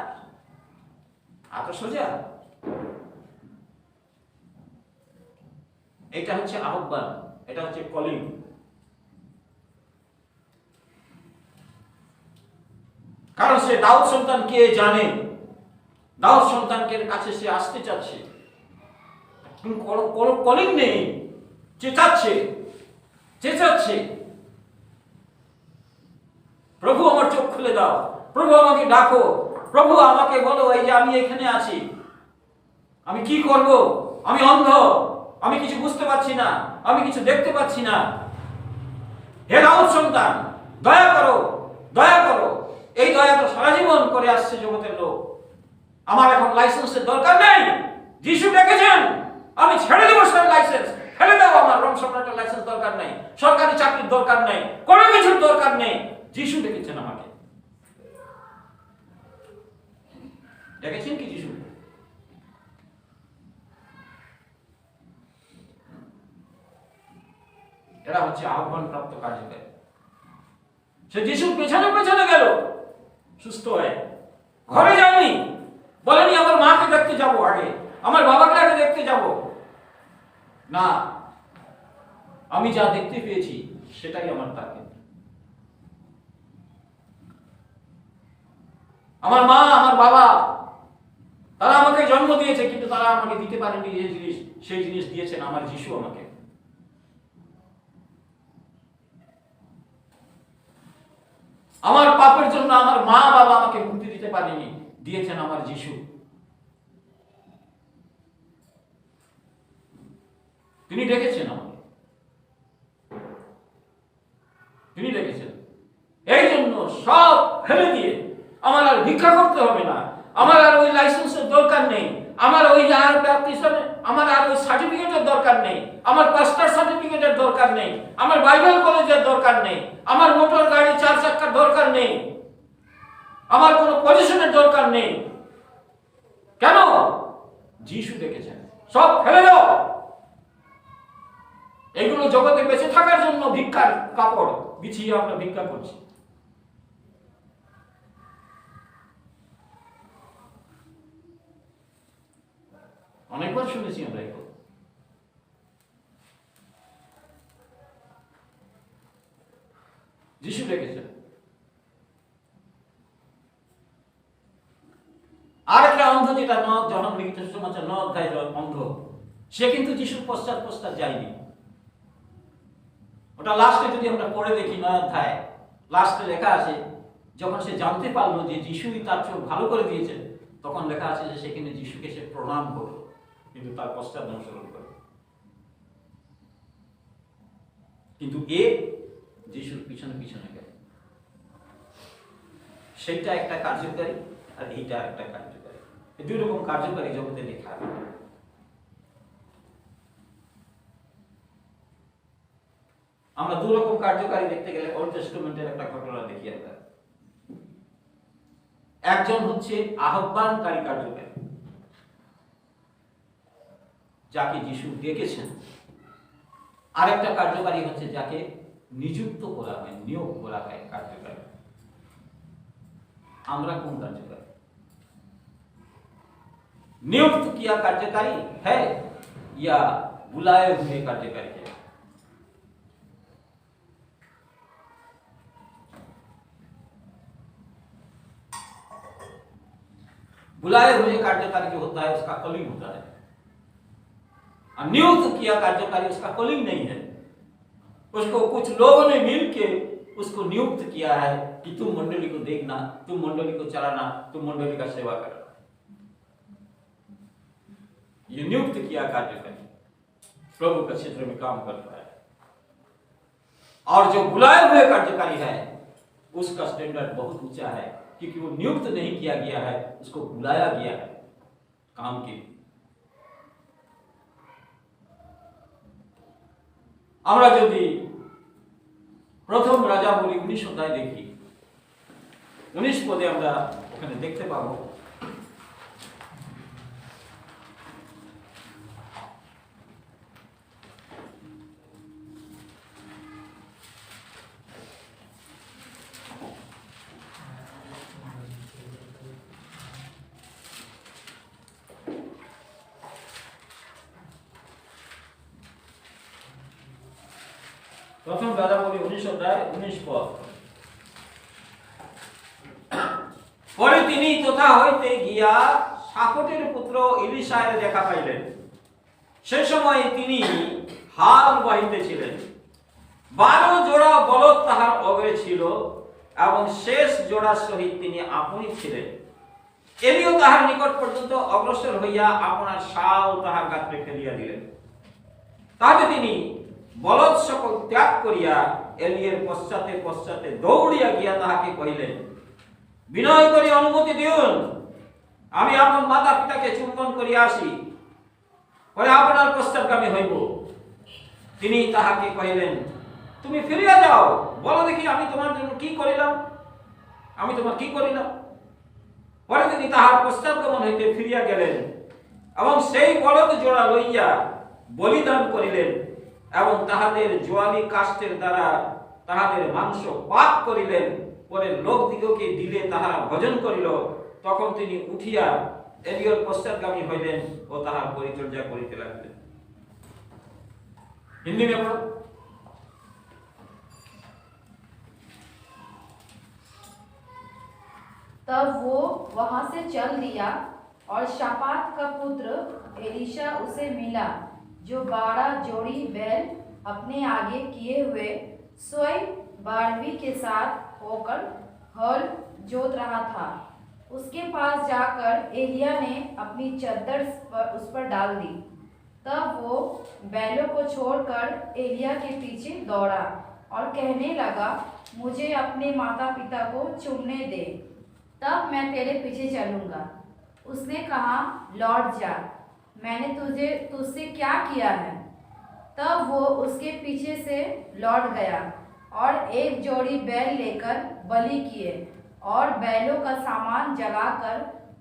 এত সোজা। এটা হচ্ছে আহ্বান, এটা হচ্ছে কলিং। কারণ সে দাউদ সন্তান কে জানে, দাউদ সন্তানকে কাছে সে আসতে চাচ্ছে, কলিং নেই, চেঁচাচ্ছে, প্রভু আমার চোখ খুলে দাও, প্রভু আমাকে ডাকো, প্রভু আমাকে বলো এই যে আমি এখানে আছি, আমি কি করব, আমি অন্ধ, আমি কিছু বুঝতে পারছি না, আমি কিছু দেখতে পাচ্ছি না। হে দাউদ সন্তান, দয়া করো, দয়া করো। এই দয়া তো সারা জীবন করে আসছে জগতের লোক। আমার এখন লাইসেন্সের দরকার নেই, যিশু ডেকেছেন, আমি ছেড়ে দেবো সব লাইসেন্স, ফেলে দাও। আমার রোম সম্রাটের লাইসেন্স দরকার নেই, সরকারি চাকরির দরকার নেই, কোনো কিছুর দরকার নেই। যিশু ডেকেছেন আমাকে। ডেকেছেন কি যিশু? এরা হচ্ছে আহ্বান প্রাপ্ত কার্যকরী। সে যিশুর পেছনে পেছনে গেল সুস্থ হয়ে, ঘরে যায়নি, বলেনি আমার মাকে দেখতে যাব আগে, আমার বাবাকে আগে দেখতে যাব না, আমি যা দেখতে পেয়েছি সেটাই আমার টার্গেট। আমার মা, আমার বাবা, তারা আমাকে জন্ম দিয়েছে, কিন্তু তারা আমাকে দিতে পারেনি যে জিনিস, সেই জিনিস দিয়েছেন আমার যিশু আমাকে। আমার পাপের জন্য আমার মা বাবা আমাকে মুক্তি দিতে পারেনি, দিয়েছেন আমার যিশু। তিনি ডেকেছেন আমাকে, তিনি ডেকেছেন। এই জন্য সব ফেলে দিয়ে আমার আর ভিক্ষা করতে হবে না, আমার আর ওই লাইসেন্সের দরকার নেই, আমার ওই আর ব্যাপটিজমের, আমার আর ওই সার্টিফিকেটের দরকার নেই, আমার পাস্টার সার্টিফিকেটের দরকার নেই, আমার বাইবেল কলেজের দরকার নেই, আমার মোটর গাড়ি 4 চাকার দরকার নেই, আমার কোনো পজিশনের দরকার নেই। কেন? যিশু ডেকেছেন। সব ফেলে দাও। এগুলো জগতে বেঁচে থাকার জন্য ভিক্ষার কাপড় বিছিয়ে আমরা ভিক্ষা করছি। অনেকবার শুনেছি আমরা এই কথা। যিশু ডেকেছেন। আরেকটা অন্ধ, যেটা জনম লিখিত সুসমাচার 9 অধ্যায় অন্ধ, সে কিন্তু যিশুর পশ্চাৎ পশ্চাৎ যায়নি। ওটা লাস্টে যদি আমরা পড়ে দেখি 9 অধ্যায় লাস্টে লেখা আছে, যখন সে জানতে পারলো যে যিশুই তার চোখ ভালো করে দিয়েছেন, তখন লেখা আছে যে সেখানে যিশুকে সে প্রণাম করলো, কিন্তু তার পশ্চাৎ অনুসরণ করে। কিন্তু এ যিশুর পিছনে পিছনে গেল। সেইটা একটা কার্যকারী, আর এইটা একটা কার্যকারী। এই দুই রকম কার্যকারী জগতে লেখা। আমরা দু রকম কার্যকারী দেখতে গেলে ওল্ড টেস্টামেন্টের একটা ঘটনা দেখি আমরা। একজন হচ্ছে আহ্বানকারী কার্যকারী, যাকে যিশু ডেকেছেন। আরেকটা কার্যকারী হচ্ছে যাকে নিযুক্ত করা হয়, নিয়োগ করা হয় কার্যকারী। আমরা কোন কার্যকারী? नियुक्त किया कार्यकारी है या बुलाए हुए कार्यकारी है? बुलाए हुए कार्यकारी जो होता है उसका कॉलिंग होता है, और नियुक्त किया कार्यकारी उसका कॉलिंग नहीं है। उसको कुछ लोगों ने मिलके उसको नियुक्त किया है कि तुम मंडली को देखना, तुम मंडली को चलाना, तुम मंडली का सेवा करना। ये नियुक्त किया कार्यकारी प्रभु के क्षेत्र में काम करता है। और जो बुलाए हुए कार्यकारी है उसका स्टैंडर्ड बहुत ऊंचा है, क्योंकि वो नियुक्त नहीं किया गया है, उसको बुलाया गया है काम के लिए। আমরা যদি প্রথম রাজাবলী 19 অধ্যায় দেখি, 19 পদে আমরা ওখানে দেখতে পাবো প্রথম রাজাবলী 19 অধ্যায় 19 পদ। পরে তিনি তথা হইতে গিয়া শাফটের পুত্র ইলিশায়ের দেখা পাইলেন। সে সময় তিনি হাল বাহিতেছিলেন, 12 জোড়া বলদ তাহার অগ্রে ছিল, এবং শেষ জোড়ার সহিত তিনি আপনি ছিলেন। এলিও তাহার নিকট পর্যন্ত অগ্রসর হইয়া আপনার শাল তাহার গাত্রে ফেলিয়া দিলেন। তাহাতে তিনি বলদ সকল ত্যাগ করিয়া এলিয়ের পশ্চাতে পশ্চাতে দৌড়িয়া গিয়া তাহাকে কহিলেন, বিনয় করি অনুমতি দিউন, আমি আপন মাতা পিতাকে চুম্বন করিয়া আসি, পরে আপনার পশ্চাৎগামী হইব। তিনি তাহাকে কহিলেন, তুমি ফিরিয়া যাও, বলো দেখি আমি তোমার জন্য কি করিলাম, আমি তোমার কি করিলাম। পরে তিনি তাহার পশ্চাৎগমন হইতে ফিরিয়া গেলেন এবং সেই বলদ জোড়া লইয়া বলিদান করিলেন এবং তাহাদের জোয়ালি কাষ্ঠের দ্বারা তাহাদের মাংস পাক করিলেন। পরে লোকদিগকে দিলে তাহারা ভোজন করিল। তখন তিনি উঠিয়া এলিয়র পশ্চাৎগামী হইলেন ও তাহার পরিচর্যা করিতে লাগিলেন। हिंदी में पढ़ो। तब वो वहां से चल दिया और शापात का पुत्र एलीशा उसे मिला, जो 12 जोड़ी बैल अपने आगे किए हुए स्वयं 12वीं के साथ होकर हल जोत रहा था। उसके पास जाकर एलिया ने अपनी चद्दर उस पर डाल दी। तब वो बैलों को छोड़कर एलिया के पीछे दौड़ा और कहने लगा, मुझे अपने माता पिता को चूमने दे, तब मैं तेरे पीछे चलूंगा। उसने कहा, लौट जा, मैंने तुझसे क्या किया है। तब वो उसके पीछे से लौट गया और एक जोड़ी बैल लेकर बलि किए और बैलों का सामान जलाकर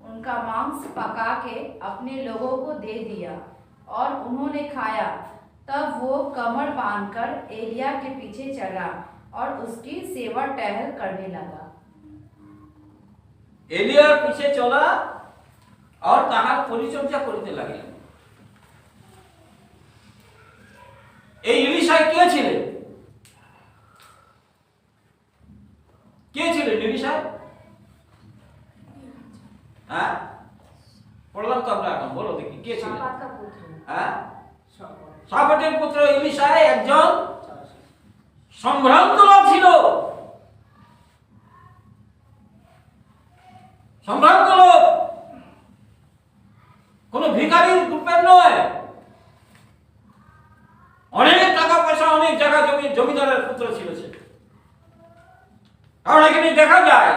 उनका मांस पका के अपने लोगों को दे दिया और उन्होंने खाया। तब वो कमर बांधकर एलिया के पीछे चला और उसकी सेवा टहल करने लगा। एलियार पीछे चला और ताहार परिचर्या करते लगे। এই এলিশা কে ছিলেন? কে ছিলেন এলিশা? হ্যাঁ, পড়লাম তো আমরা, এখন বলো দেখি কে ছিলেন? शापात का पुत्र। হ্যাঁ, শাফাতের পুত্র এলিশা একজন সম্ভ্রান্ত লোক ছিল। সম্ভ্রান্ত লোক, কোন ভিখারির রূপের নয়। অনেক টাকা পয়সা, অনেক জায়গা জমি, জমিদারের পুত্র ছিল সে। কারণ এখানে দেখা যায়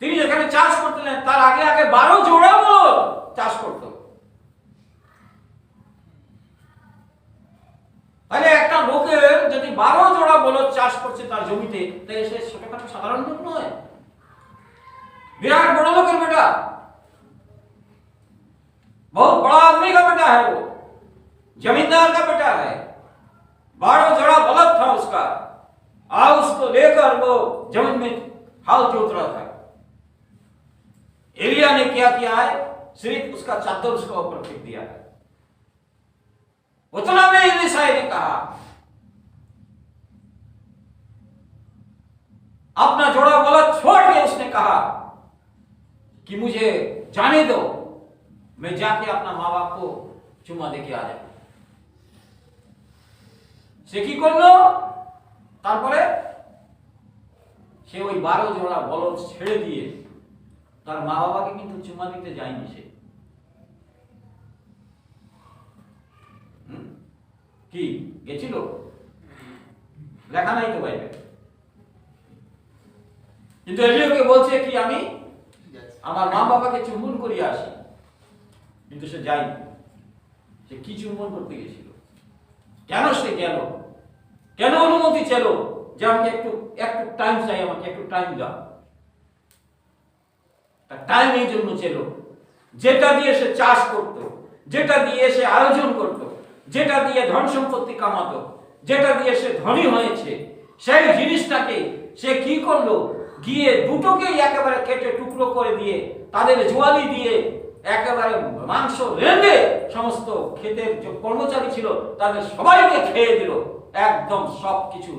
তিনি যেখানে চাষ করতেন তার আগে আগে 12 জোড়া বলদ চাষ করত। তাহলে একটা লোকের যদি 12 জোড়া বলদ চাষ করছে তার জমিতে, তাহলে সে ছোটখাটো সাধারণ লোক নয়, विराट बड़ा लोग का बेटा, बहुत बड़ा आदमी का बेटा है वो, जमींदार का बेटा है। 12 जोड़ा बलद था उसका, और उसको लेकर वो जमीन में हल जोत रहा था। एलिया ने क्या किया है, सिर्फ उसका चादर उसका ऊपर फेंक दिया है। उतना में एलीशा ने कहा, अपना जोड़ा बलद छोड़ के उसने कहा कि मुझे जाने दो, मैं जाके अपना माँ बाप को चुमा दे के आ जाऊं। সে কি করলো? তারপরে সে ওই 12 জোড়া বলদ ছেড়ে দিয়ে তার মা বাবাকে কিন্তু চুমা দিতে যায়নি সে। কি গেছিল? লেখা নাই তো বাইরে। কিন্তু এলিয়াকে বলছে কি আমি আমার মা বাবাকে চুম্বন করিয়া আসি, কিন্তু সে যায়নি। সে কি চুম্বন করতে গেছিল? কেন সে গেল? কেন অনুমতি চেল যে আমাকে একটু একটু টাইম চাই, আমাকে একটু টাইম দাও? তার টাইম এই জন্য চেল, যেটা দিয়ে সে চাষ করত, যেটা দিয়ে সে আয়োজন করত, যেটা দিয়ে ধন সম্পত্তি কামাতো, যেটা দিয়ে সে ধনী হয়েছে, সেই জিনিসটাকে সে কি করলো? গিয়ে দুটোকেই একেবারে কেটে টুকরো করে দিয়ে তাদের জোয়ালি দিয়ে একেবারে মাংস রেঁধে সমস্ত ক্ষেতের যে কর্মচারী ছিল তাদের সবাইকে খেয়ে দিল, একদম সবকিছু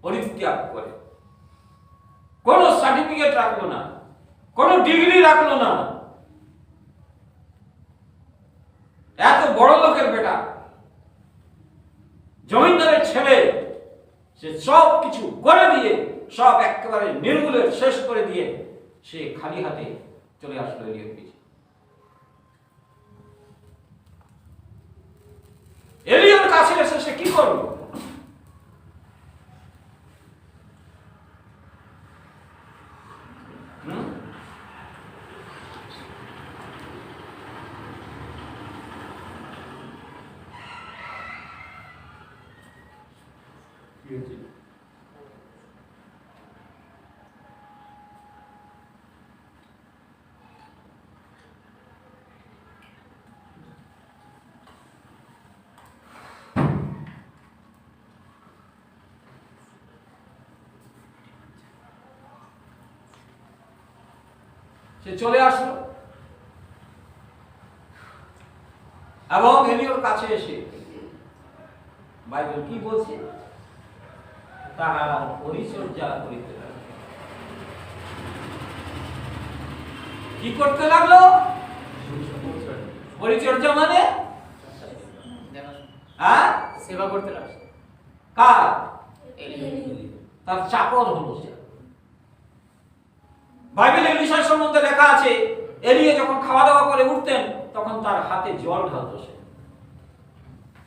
পরিত্যাগ করে। কোনো সার্টিফিকেট রাখলো না, কোনো ডিগ্রি রাখলো না। এত বড় লোকের বেটা, জমিদারের ছেলে, সে সব কিছু করে দিয়ে সব একেবারে নির্মূলে শেষ করে দিয়ে সে খালি হাতে চলে আসলো এলিয়র পিছে। এলিয়র কাছে এসে সে কি করলো? সে চলে আসলো এবং এলিয়র কাছে এসে বাইবেল কি বলছে? তাহারা পরিচর্যা করিতে লাগলো। কি করতে লাগলো? পরিচর্যা মানে সেবা করতে লাগছে। কার? তার চাকর হলো সে। বাইবেলে এলিশার সম্বন্ধে লেখা আছে, এলিয়া যখন খাওয়া দাওয়া করে উঠতেন তখন তার হাতে জল ঢালতো সে।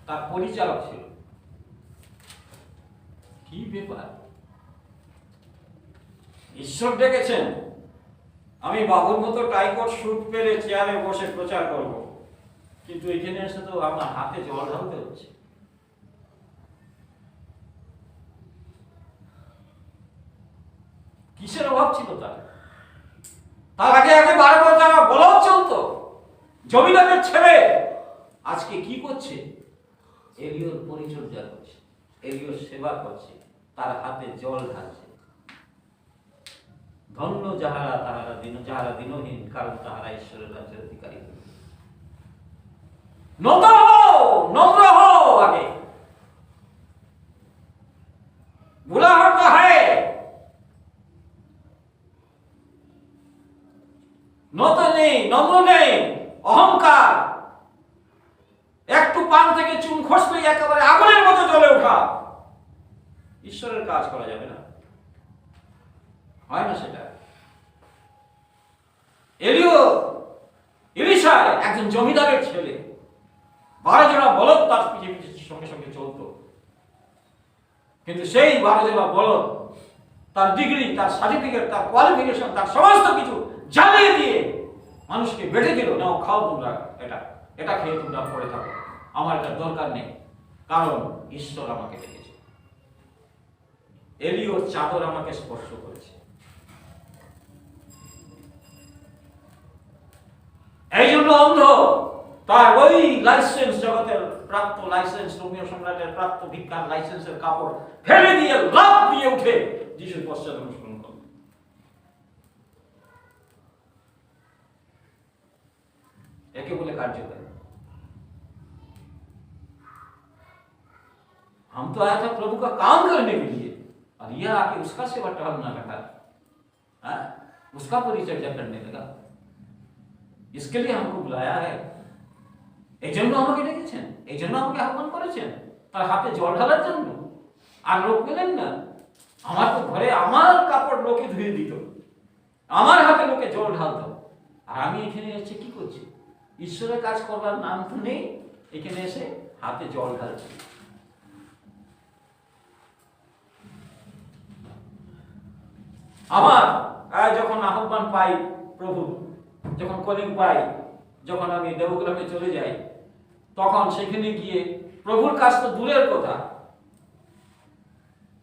তার পরিচালক ছিল। কি ব্যাপার! ঈশ্বর ডেকেছেন আমি বাবুর মতো টাইকট স্যুট পেরে চেয়ারে বসে প্রচার করব, কিন্তু এখানে এসে তো আমার হাতে জল ঢালতে হচ্ছে। কিসের অভাব ছিল তার? তার আগে আগে 12 বছর বলদ চলতো, জমিদারের ছেলে। আজকে কি করছে? এলিয়র পরিচর্যা করছে, এলিয়র সেবা করছে, তার হাতে জল ঢালছে। ধন্য যাহারা দিনহীন, কারণ তাহারা ঈশ্বরের রাজ্যের অধিকারী। নম্র হও আগে, বুলাহট है নম্র নেই, অহংকার। একটু পান থেকে চুন খসলেই একেবারে আগুনের মতো জ্বলে ওঠা। ঈশ্বরের কাজ করা যাবে না, হয় না সেটা। এলিশা একজন জমিদারের ছেলে, 12 জনা বলদ তার পিছে পিছে সঙ্গে সঙ্গে চলতো। কিন্তু সেই 12 জনা বলদ তার ডিগ্রি, তার সার্টিফিকেট, তার কোয়ালিফিকেশন, তার সমস্ত কিছু জ্বালিয়ে দিয়ে মানুষকে বেঁধে দিল, নাও খাও তোমরা, এটা খেয়ে তোমরা পড়ে থাকো, আমার এটা দরকার নেই, কারণ ঈশ্বর আমাকে ডেকেছে। এলিয়র চাদর আমাকে স্পর্শ করেছে। এই জন্য অন্ধ তার ওই লাইসেন্স, জগতের প্রাপ্ত লাইসেন্স, রোমীয় সম্রাটের প্রাপ্ত ভিক্ষার লাইসেন্সের কাপড় ফেলে দিয়ে লাফ দিয়ে উঠে যিশুর পশ্চাৎ অনুসরণ করল। একে বলে कार्यकाल। हम तो आया था प्रभु का काम करने के लिए, और यह आके उसका सेवा टहलना लगा, उसका परिचर्या करने लगा। इसके लिए हमको बुलाया है, এই জন্য আমাকে ডেকেছেন, এই জন্য আমাকে আহ্বান করেছেন, তার হাতে জল ঢালার জন্য। আর লোক পেলেন না, আমার তো ঘরে আমার কাপড় লোকে ধুয়ে দিত, আমার হাতে লোকে জল ঢালতো, আর আমি এখানে এসে কি করছি? ঈশ্বরের কাজ করবার নাম তো নেই, এখানে এসে হাতে জল ঢালছি। আমার যখন আহ্বান পাই প্রভু, যখন কলিং পাই, যখন আমি দেবগ্রামে চলে যাই, তখন সেখানে গিয়ে প্রভুর কাজ তো দূরের কথা,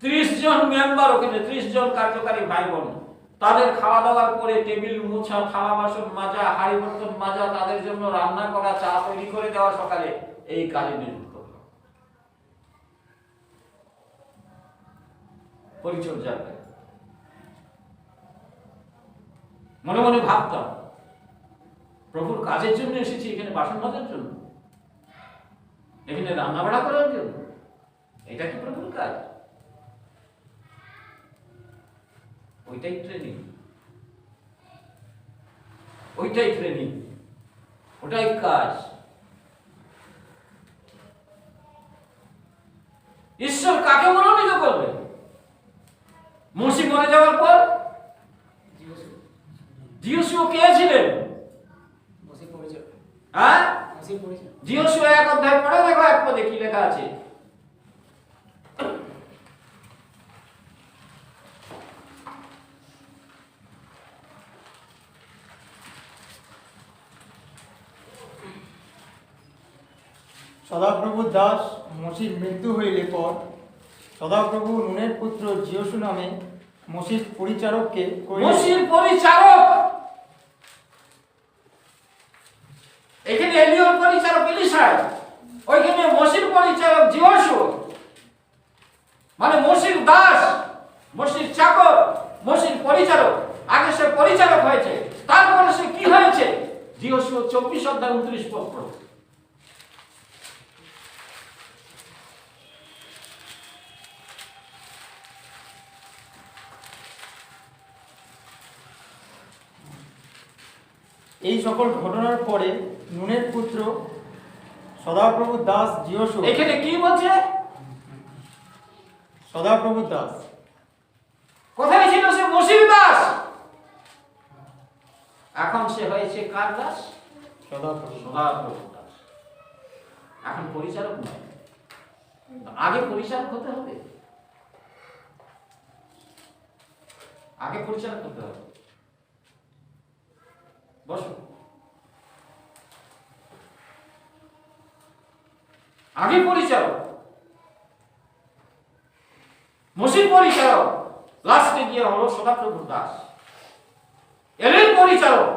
30 জন মেম্বার ওখানে, 30 জন কার্যকারী ভাই বোন, তাদের খাওয়া দাওয়ার পরে টেবিল মোছা, থালা বাসন মাজা, হাঁড়ি বর্তন মাজা, তাদের জন্য রান্না করা, চা তৈরি করে দেওয়া সকালে, এই কাজে নিযুক্ত পরিচর্যা। মনে মনে ভাবতাম প্রভুর কাজের জন্য এসেছি, এখানে বাসন মাজার জন্য, এখানে রান্না বাড়া করার জন্য? এটা কি প্রভুর কাজ? ওইটাই ট্রেনিং, ওইটাই ট্রেনিং, ওটাই কাজ। ঈশ্বর কাকে মনোনীত করবে? মোশি মরে যাওয়ার পর জিওসু কে ছিলেন? হ্যাঁ, জিওসু 1 অধ্যায় পড়ে দেখো 1 পদে কি লেখা আছে। সদাপ্রভু দাস মসির মৃত্যু হইলে পর সদাপ্রভু নুনের পুত্র জিয়সু নামে মসির পরিচারককে কহিলেন, মোশির পরিচারক, এখানে এলিয়র পরিচারক এলিশাই, ওইখানে মোশির পরিচারক জিওসু, মানে মোশির দাস, মোশির চাকর, মোশির পরিচারক। আগে সে পরিচারক হয়েছে, তারপরে সে কি হয়েছে? জিওসু 24 অধ্যায় 29 পদ পড়ো। এই সকল ঘটনার পরে নুনের পুত্র সদাপ্রভু দাস জিয়সু, এখানে কি বলছে? সদাপ্রভু দাস কোথায় ছিল সে? মোশির দাস। এখন সে হয়েছে কার দাস? সদাপ্রভু সদাপ্রভু দাস। এখন পরিচারক নয়, আগে পরিচারক হতে হবে, আগে পরিচারক হতে হবে। বসো। আগে পরিচারক, মোশির পরিচারক, লাস্টে গিয়ে হলো সদাপ্রভু দাস। এলির পরিচারক,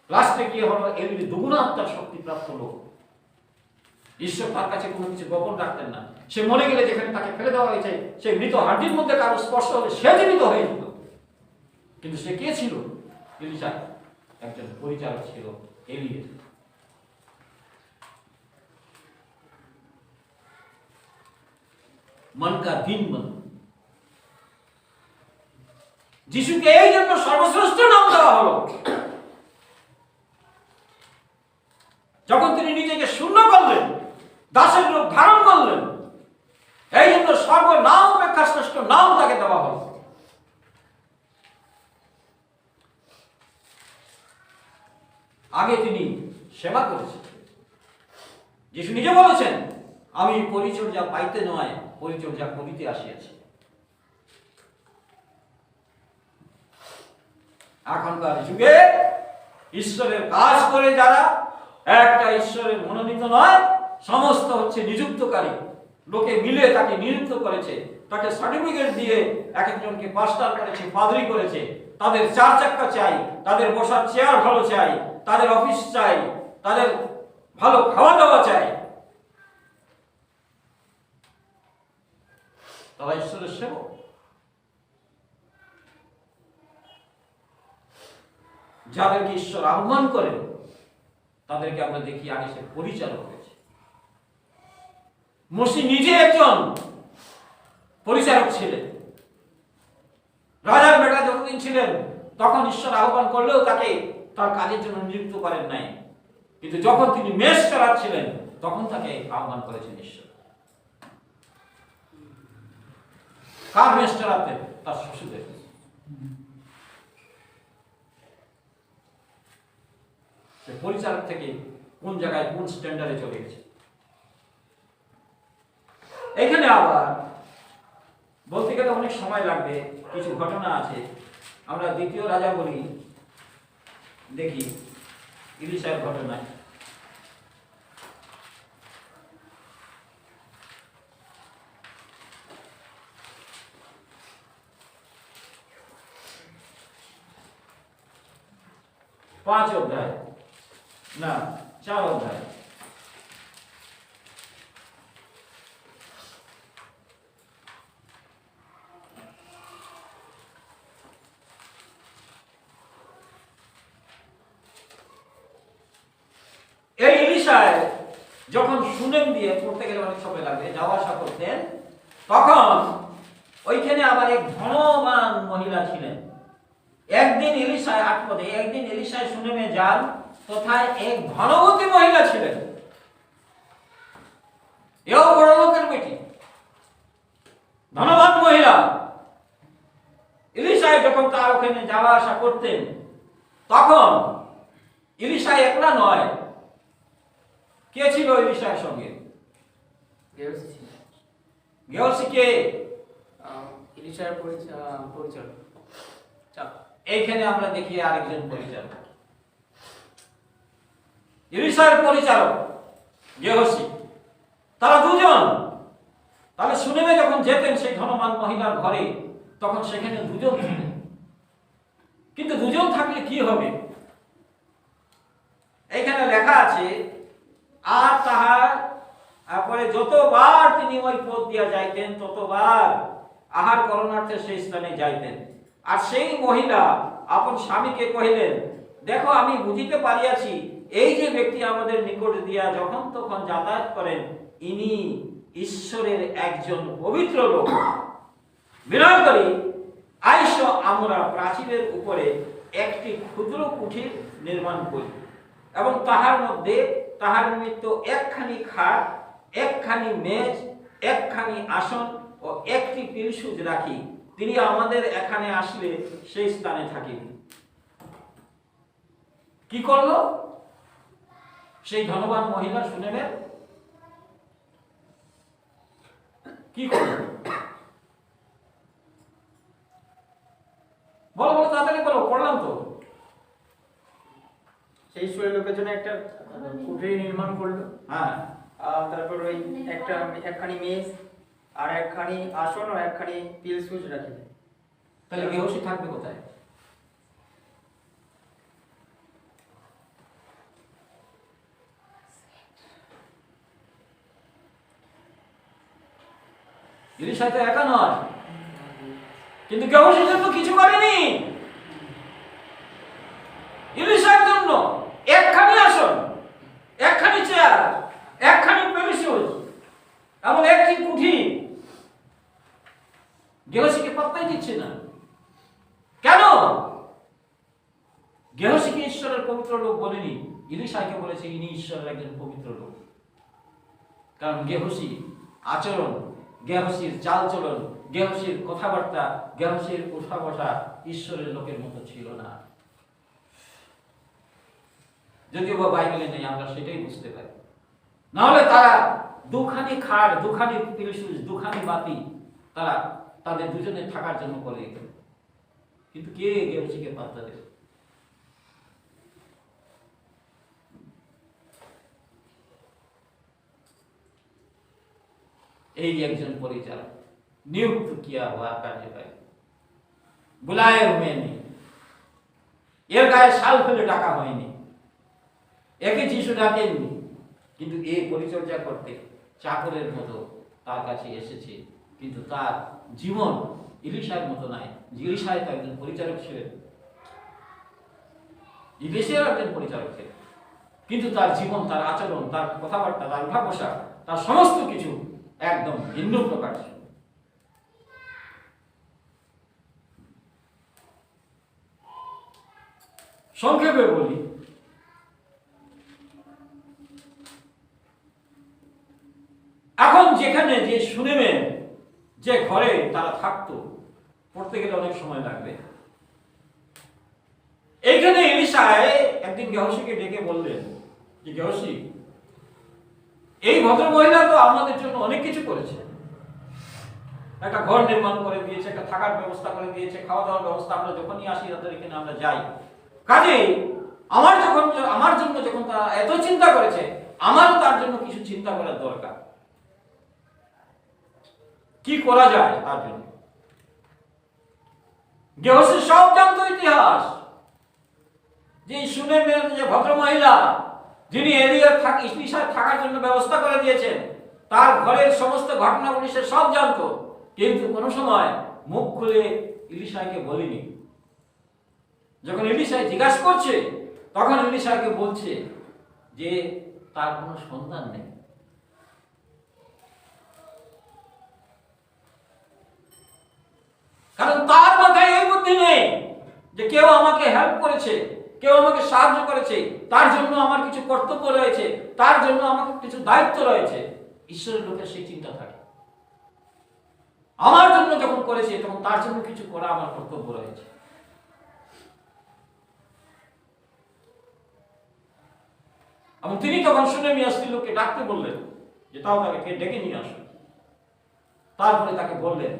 লাস্টে গিয়ে হলো এলির দুগুণ আত্মার শক্তি প্রাপ্ত লোক। ঈশ্বর তার কাছে কোনো কিছু গোপন রাখতেন না। সে মরে গেলে যেখানে তাকে ফেলে দেওয়া হয়েছে, সে মৃত হাড্ডির মধ্যে কারো স্পর্শ হলে সে জীবিত হয়ে যেত। কিন্তু সে কে ছিল? এলিশা একজন পরিচারক ছিল এলিয়ের। মন কা দিন মন। যিশুকে এই জন্য সর্বশ্রেষ্ঠ নাম দেওয়া হলো, যখন তিনি নিজেকে শূন্য করলেন, দাসের রূপ ধারণ করলেন, এই জন্য সর্বনাম অপেক্ষা শ্রেষ্ঠ নাম তাকে দেওয়া হলো। আগে তিনি সেবা করেছেন। যিশু নিজে বলেছেন, আমি পরিচর্যা পাইতে নয়, পরিচর্যা করিতে আসিয়াছি। এখনকার যুগে ঈশ্বরের কাজ করে যারা, একটা ঈশ্বরের মনোনীত নয়, সমস্ত হচ্ছে নিযুক্তকারী। লোকে মিলে তাকে নিযুক্ত করেছে, তাকে সার্টিফিকেট দিয়ে এক একজনকে পাস্টার করেছে, পাদ্রী করেছে। তাদের 4 চাক্কা চাই, তাদের বসার চেয়ার ভালো চাই, তাদের অফিস চাই, তাদের ভালো খাওয়া দাওয়া চাই। তারা ঈশ্বরের সেবক। যাদেরকে ঈশ্বর আহ্বান করেন তাদেরকে আমরা দেখি আগে সে পরিচালক হয়েছে। মোশি নিজে একজন পরিচারক ছিলেন। রাজার বেটা যতদিন ছিলেন তখন ঈশ্বর আহ্বান করলেও তাকে তার কাজের জন্য নিযুক্ত করেন নাই, কিন্তু যখন তিনি মেষ চালাচ্ছিলেন তখন তাকে আহ্বান করেছেন ঈশ্বর। কার মেষ চালাতেন? তার শ্বশুরের। পরিচালক থেকে কোন জায়গায় কোন স্ট্যান্ডার্ডে চলে গেছে। এখানে আবার বলতে গেলে অনেক সময় লাগবে, কিছু ঘটনা আছে। আমরা 2 রাজা বলি দেখি ইলিশার ঘটনায়। पांच अध्याय ना 4 अध्याय। এই এলিশায় যখন শুনেন দিয়ে পড়তে গেলে অনেক সময় লাগবে, যাওয়া আসা করতেন, তখন ওইখানে আবার এক ধনবান মহিলা ছিলেন। একদিন এলিশায় 8 পদে, একদিন এলিশায় শুনেমে যান তথায় এক ধনবতী মহিলা ছিলেন। এও বড় লোকের বেটি, ধনবান মহিলা। ইলিশাই যখন তার ওখানে যাওয়া আসা করতেন, তখন ইলিশা একলা নয়, কে ছিল ইলিশার সঙ্গে? গেহসি ছিল। গেহসি কে? ইলিশার পরিচালক। এইখানে আমরা দেখি আরেকজন পরিচালক, ইলিশার পরিচালক গেহসি। তারা দুজন। তাহলে শুনেমে যখন যেতেন সেই ধনবান মহিলার ঘরে, তখন সেখানে দুজন ছিলেন। কিন্তু দুজন থাকলে কি হবে? এখানে লেখা আছে, আর তাহার পরে যতবার তিনি ওই পথ দিয়া যাইতেন, ততবার আহার করণার্থে সেই স্থানে যাইতেন। আর সেই মহিলা আপন স্বামীকে কহিলেন, দেখো আমি বুঝিতে পারিয়াছি, এই যে ব্যক্তি আমাদের নিকট দিয়া যখন তখন যাতায়াত করেন, ইনি ঈশ্বরের একজন পবিত্র লোক। বিনয় করি আইস আমরা প্রাচীরের উপরে একটি ক্ষুদ্র কুঠির নির্মাণ করি, এবং তাহার মধ্যে তাহার নিমিত্ত একখানি খাট, একখানি মেজ, একখানি আসন ও একটি পিলসুজ রাখি। তিনি আমাদের এখানে আসলে সেই স্থানে থাকিবেন। কি করলো সেই ধনবান মহিলা? শুনেবেন কি করলো? বলো বলো, তাড়াতাড়ি বলো, পড়লাম তো। সেই ঈশ্বরের লোকের জন্য একটা কুঠরি নির্মাণ করলো। হ্যাঁ, আর তারপর ওই একখানি মেজ আর একখানি আসন ও একখানি পিলসুজ রাখিলেন। তাহলে গেহসি থাকবে কোথায়? ইলিশা তো একা নয়, কিন্তু গেহসির জন্য কিছু করেনি। ইলিশার জন্য একখানি আসন, একখানি চেয়ার, একখানি পেরিসুজ এবং একটি কুঠি গেহসিকে পাত্তাই দিচ্ছে না। কেন? গেহসিকে ঈশ্বরের পবিত্র লোক বলেনি, ইলিশাকে বলেছে ইনি ঈশ্বরের একজন পবিত্র লোক। কারণ গেহসি আচরণ, গেহসির চালচলন, গেহসির কথাবার্তা, গেহসির উঠা বসা ঈশ্বরের লোকের মতো ছিল না। যদিও বা বাইবেলে নেই, আমরা সেটাই বুঝতে পারি। নাহলে তারা দুখানি খাট, দুখানি পিলসুজ, দুখানি বাতি তারা তাদের দুজনের থাকার জন্য করে দিত। কিন্তু কে গেহসিকে পাত্তা দেবে? এই একজন পরিচালক नियुक्त किया हुआ कार्यकारी बुलाए हुए नहीं, এর গায়ে শাল ফেলে ডাকা হয়নি, একে যিশু ডাকেননি, কিন্তু এই পরিচর্যা করতে চাকরের মতো তার কাছে এসেছে। কিন্তু তার জীবন ইলিশার মতো নয়। ইলিশায় তো একজন পরিচারক ছিলেন, ইলিশার একজন পরিচারক ছিলেন, কিন্তু তার জীবন, তার আচরণ, তার কথাবার্তা, তার উঠা বসা, তার সমস্ত কিছু একদম ভিন্ন প্রকার ছিল। সংক্ষেপে বলি, এখন যেখানে যে শুনেবেন যে ঘরে তারা থাকতো, পড়তে গেলে অনেক সময় লাগবে। এইখানে এলিশায় একদিন গেহসিকে ডেকে বললেন যে, গেহসি, এই ভদ্র মহিলা তো আমাদের জন্য অনেক কিছু করেছে, একটা ঘর নির্মাণ করে দিয়েছে, একটা থাকার ব্যবস্থা করে দিয়েছে, খাওয়া দাওয়ার ব্যবস্থা, আমরা যখনই আসি তাদের এখানে আমরা যাই। কাজে আমার জন্য যখন তারা এত চিন্তা করেছে, আমারও তার জন্য কিছু চিন্তা করার দরকার। কি করা যায় তার জন্য? গেহসি সব জানতো ইতিহাস, যে শুনেবেন যে ভদ্র মহিলা যিনি ইলিশার থাকার জন্য ব্যবস্থা করে দিয়েছেন, তার ঘরের সমস্ত ঘটনাগুলি সে সব জানতো, কিন্তু কোনো সময় মুখ খুলে ইলিশাকে বলেনি। যখন ইলিশায় জিজ্ঞাসা করছে, তখন ইলিশাকে বলছে যে তার কোনো সন্তান নেই। কারণ তার মাথায় এই বুদ্ধি নেই যে কেউ আমাকে হেল্প করেছে, কেউ আমাকে সাহায্য করেছে, তার জন্য আমার কিছু কর্তব্য রয়েছে, তার জন্য আমার কিছু দায়িত্ব রয়েছে। ঈশ্বরের লোকের সেই চিন্তা থাকে। আমার জন্য যখন করেছে তখন তার জন্য কিছু করা আমার কর্তব্য রয়েছে। এবং তিনি তখন শুনে মিয়া স্ত্রীলোককে ডাকতে বললেন যে তাও তাকে ডেকে নিয়ে আসো। তারপরে তাকে বললেন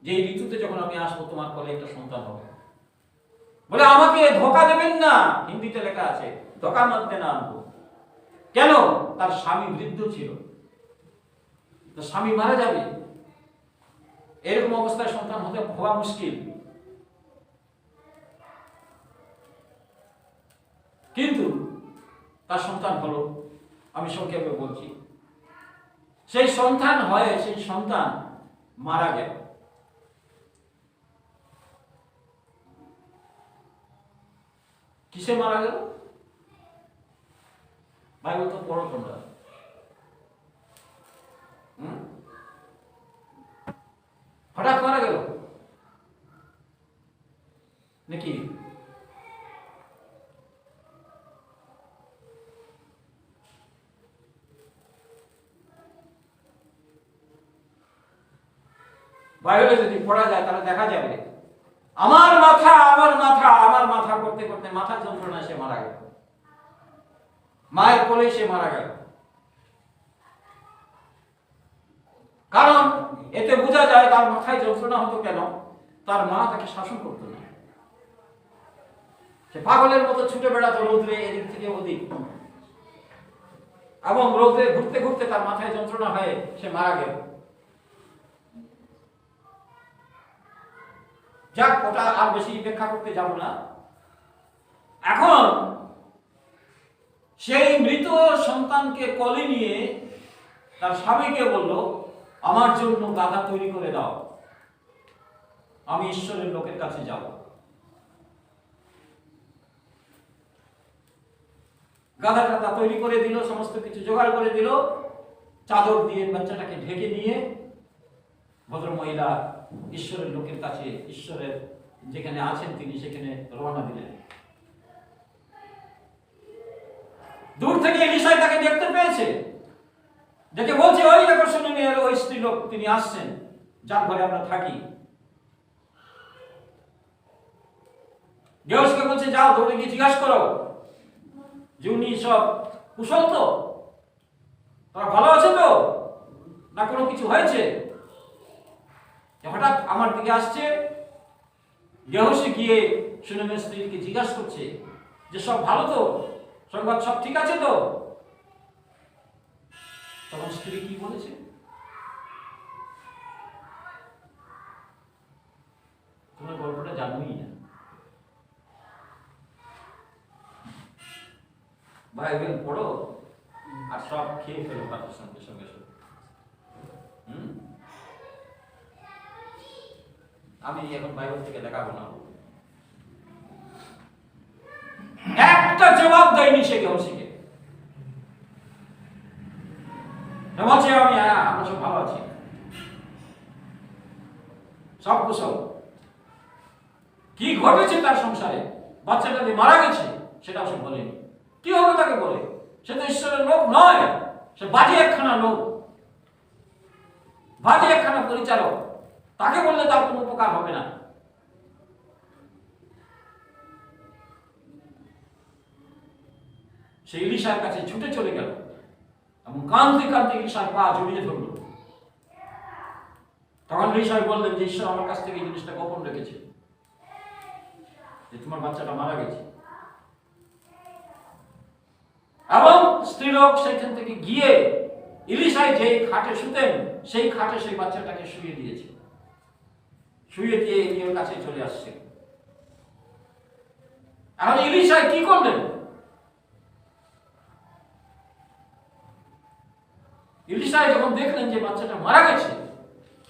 যে এই ঋতুতে যখন আমি আসবো তোমার কোলে একটা সন্তান হবে। বলে আমাকে ধোকা দেবেন না, হিন্দিতে লেখা আছে ধোকা মারতে না আনবো। কেন? তার স্বামী বৃদ্ধ ছিল, তো স্বামী মারা যাবে, এরকম অবস্থায় সন্তান হওয়া মুশকিল। কিন্তু তার সন্তান হলো। আমি সংক্ষেপে বলছি, সেই সন্তান হয়ে সেই সন্তান মারা গেল। কিসে মারা গেল? বাইবেল তো পড়ো তোমরা। হঠাৎ মারা গেল নাকি? বাইবেলে যদি পড়া যায় তাহলে দেখা যাবে আমার মাথা আমার মাথা আমার মাথা করতে করতে মাথার যন্ত্রণায় সে মারা গেল। মায়ের কোলে সে মারা গেল। কারণ এতে বোঝা যায় তার মাথায় যন্ত্রণা হতো কেন? তার মা তাকে শাসন করতো না। সে পাগলের মতো ছুটে বেড়াতো রৌদ্রে এদিক থেকে ওদিক, এবং রৌদ্রে ঘুরতে ঘুরতে তার মাথায় যন্ত্রণা হয়ে সে মারা গেল। যাক, ওটা আর বেশি ব্যাখ্যা করতে যাব না। এখন সেই মৃত সন্তানকে কোলে নিয়ে তার স্বামীকে বলল, আমার জন্য গাধা তৈরি করে দাও, আমি ঈশ্বরের লোকের কাছে যাব। গাধা টাধা তৈরি করে দিল, সমস্ত কিছু জোগাড় করে দিল, চাদর দিয়ে বাচ্চাটাকে ঢেকে নিয়ে ভদ্র মহিলা ঈশ্বরের লোকের কাছে, ঈশ্বরের যেখানে আছেন তিনি সেখানে রওনা দিলেন। দূর থেকে এলিশা তাকে দেখতে পেয়েছে, দেখে বলছে ওই দেখো সুনেমের ওই স্ত্রী লোক তিনি আসছেন যার ঘরে আমরা থাকি। গেহজীকে বলছে যাও দৌড়ে গিয়ে জিজ্ঞাসা করো যে উনি সব কুশল তো, তারা ভালো আছে তো, না কোনো কিছু হয়েছে? হঠাৎ আমার দিকে আসছে। গেহজী গিয়ে সুনেমের স্ত্রীকে জিজ্ঞাসা করছে যে সব ভালো তো, সংবাদ সব ঠিক আছে তো? তখন স্ত্রী কি বলেছে? তোমরা গল্পটা জানোই না। বাইবেল পড়ো আর সব খেয়ে ফেলো তাদের সঙ্গে সঙ্গে সঙ্গে। আমি এখন বাইবেল থেকে দেখাবো না। একটা জবাব দেয়নি সে গেহজীকে। বলছে আমরা সব ভালো আছি, সব কুশল। কি ঘটেছে তার সংসারে, বাচ্চাটা যে মারা গেছে সেটাও সে বলেনি। কি হবে তাকে বলে? সে তো ঈশ্বরের লোক নয়, সে বাজে একখানা লোক, বাজে একখানা পরিচালক। তাকে বললে তার কোনো উপকার হবে না। সে এলিশার কাছে ছুটে চলে গেল এবং কাঁদতে কাঁদতে এলিশার পা জড়িয়ে ধরল। তখন এলিশা বললেন যে ঈশ্বর আমার কাছ থেকে এই জিনিসটা গোপন রেখেছে যে তোমার বাচ্চাটা মারা গেছে। এবং স্ত্রীলোক সেখান থেকে গিয়ে এলিশাই যে খাটে শুতেন সেই খাটে সেই বাচ্চাটাকে শুয়ে দিয়েছে। শুয়ে দিয়ে এলিয়ার কাছে চলে আসছে। এখন এলিশাই কি করলেন? এলিশাই যখন দেখলেন যে বাচ্চাটা মারা গেছে,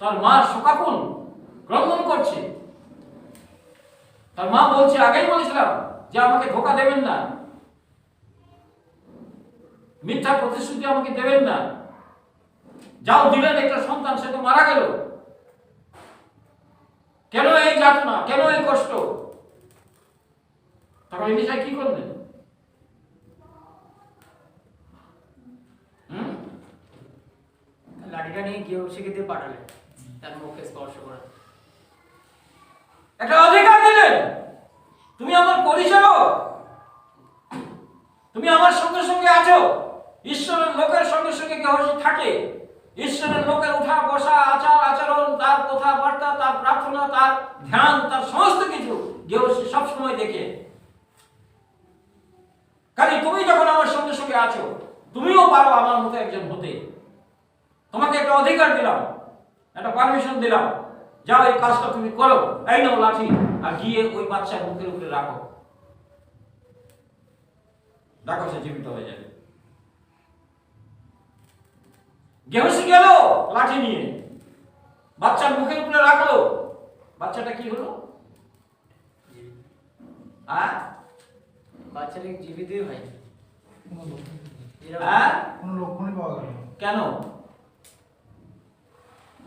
তার মা শোকাকুল ক্রন্দন করছে। তার মা বলছে, আগেই বলেছিলাম যে আমাকে ধোকা দেবেন না, মিথ্যা প্রতিশ্রুতি আমাকে দেবেন না। যাও দিলেন একটা সন্তান, সে তো মারা গেল। কেন এই যাতনা, কেন এই কষ্ট? তখন এলিশা কি করলেন? লাঠিটা নিয়ে গেহজীকে দিয়ে পাঠালেন, তার মুখে স্পর্শ করে। একটা অধিকার দিলেন, তুমি আমার পরিচারক, তুমি আমার সঙ্গে সঙ্গে আছো। ঈশ্বরের লোকের সঙ্গে সঙ্গে গেহসী থাকে। ঈশ্বরের লোকের উঠা বসা, আচার আচরণ, তার কথাবার্তা, তার প্রার্থনা, তার ধ্যান, তার সমস্ত কিছু গেহসী সবসময় দেখে। কাজে তুমি যখন আমার সঙ্গে সঙ্গে আছো, তুমিও পারো আমার মতো একজন হতে। তোমাকে একটা অধিকার দিলাম, একটা পারমিশন দিলাম, যাও এই কাজটা তুমি করো। এই নাও লাঠি, আর গিয়ে ওই বাচ্চার মুখের উপরে রাখো, দেখো সে জীবিত হয়ে যাবে। গেহসী গেল লাঠি নিয়ে, বাচ্চার মুখের উপরে রাখলো। বাচ্চাটা কি হলো? বাচ্চাটা জীবিতই হয়। কোনো লক্ষণই পাওয়া গেল না। কেন?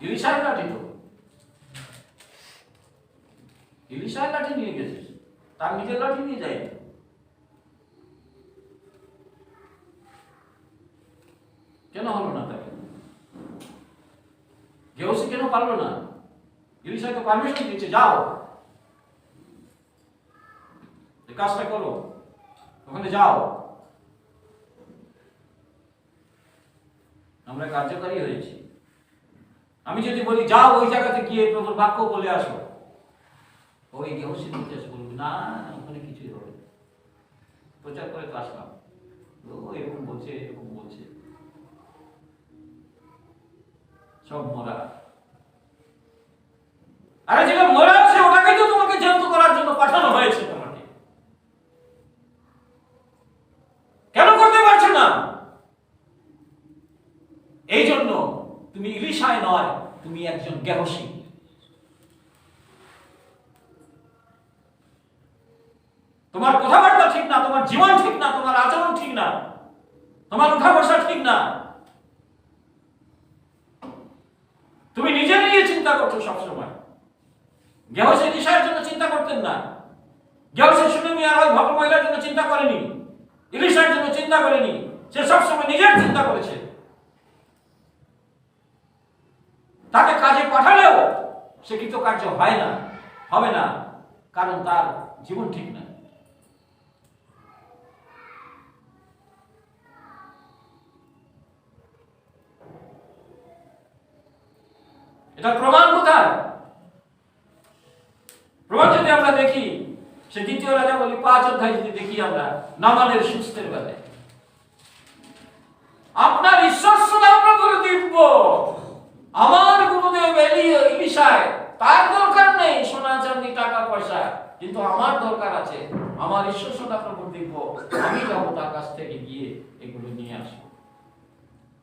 ইলিশার লাঠি তো, ইলিশার লাঠি নিয়ে গেছিস, তার নিজের লাঠি নিয়ে যাই। কেন হলো না তাকে? গেহসী কেন পারলো না? ইলিশাকে পারমিশন দিচ্ছে, যাও এই কাজটা করো, ওখানে যাও। আমরা কার্যকারী হয়েছি। আমি যদি বলি যাও ওই জায়গাতে গিয়ে প্রভুর বাক্য বলে আসো, ওই গেহসী নির্দেশ বলবে না, ওখানে কিছুই হবে না। প্রচার করে তো আসলাম, ও এরকম বলছে, এরকম বলছে, সব মরা। আরে যেটা মরা আছে ওটাকে তো তোমাকে জ্যান্ত করার জন্য পাঠানো হয়েছে। তোমাকে কেন করতে পারছো না? এই জন্য তুমি ইলিশায় নয়, তুমি একজন গেহসী। তোমার কথাবার্তা ঠিক না, তোমার জীবন ঠিক না, তোমার আচরণ ঠিক না, তোমার উঠা বসা ঠিক না। তুমি নিজে নিয়ে চিন্তা করছো সবসময়। গেহসী ইলিশার জন্য চিন্তা করতেন না। গেহসী সুনেমি আর ওই ভদ্রমহিলার জন্য চিন্তা করেনি, ইলিশার জন্য চিন্তা করেনি। সে সবসময় নিজের চিন্তা করেছে। তাকে কাজে পাঠালেও সে কৃতকার্য হয় না, হবে না, কারণ তার জীবন ঠিক না। এটা প্রমাণ কোথায়? প্রমাণ যদি আমরা দেখি, সে 2 রাজাবলী 5 অধ্যায় যদি দেখি আমরা, নামানের সুস্থের বেলায় আপনার ঈশ্বর সদাপ্রভুর দিব্য, আমার গুরুদেব ইলিশায়, তার দরকার নেই সোনা চাঁদি টাকা পয়সা, কিন্তু আমার দরকার আছে। আমার ঈশ্বর সদাপ্রভুর দিব্য, আমি যাবো তার কাছ থেকে গিয়ে এগুলো নিয়ে আসবো।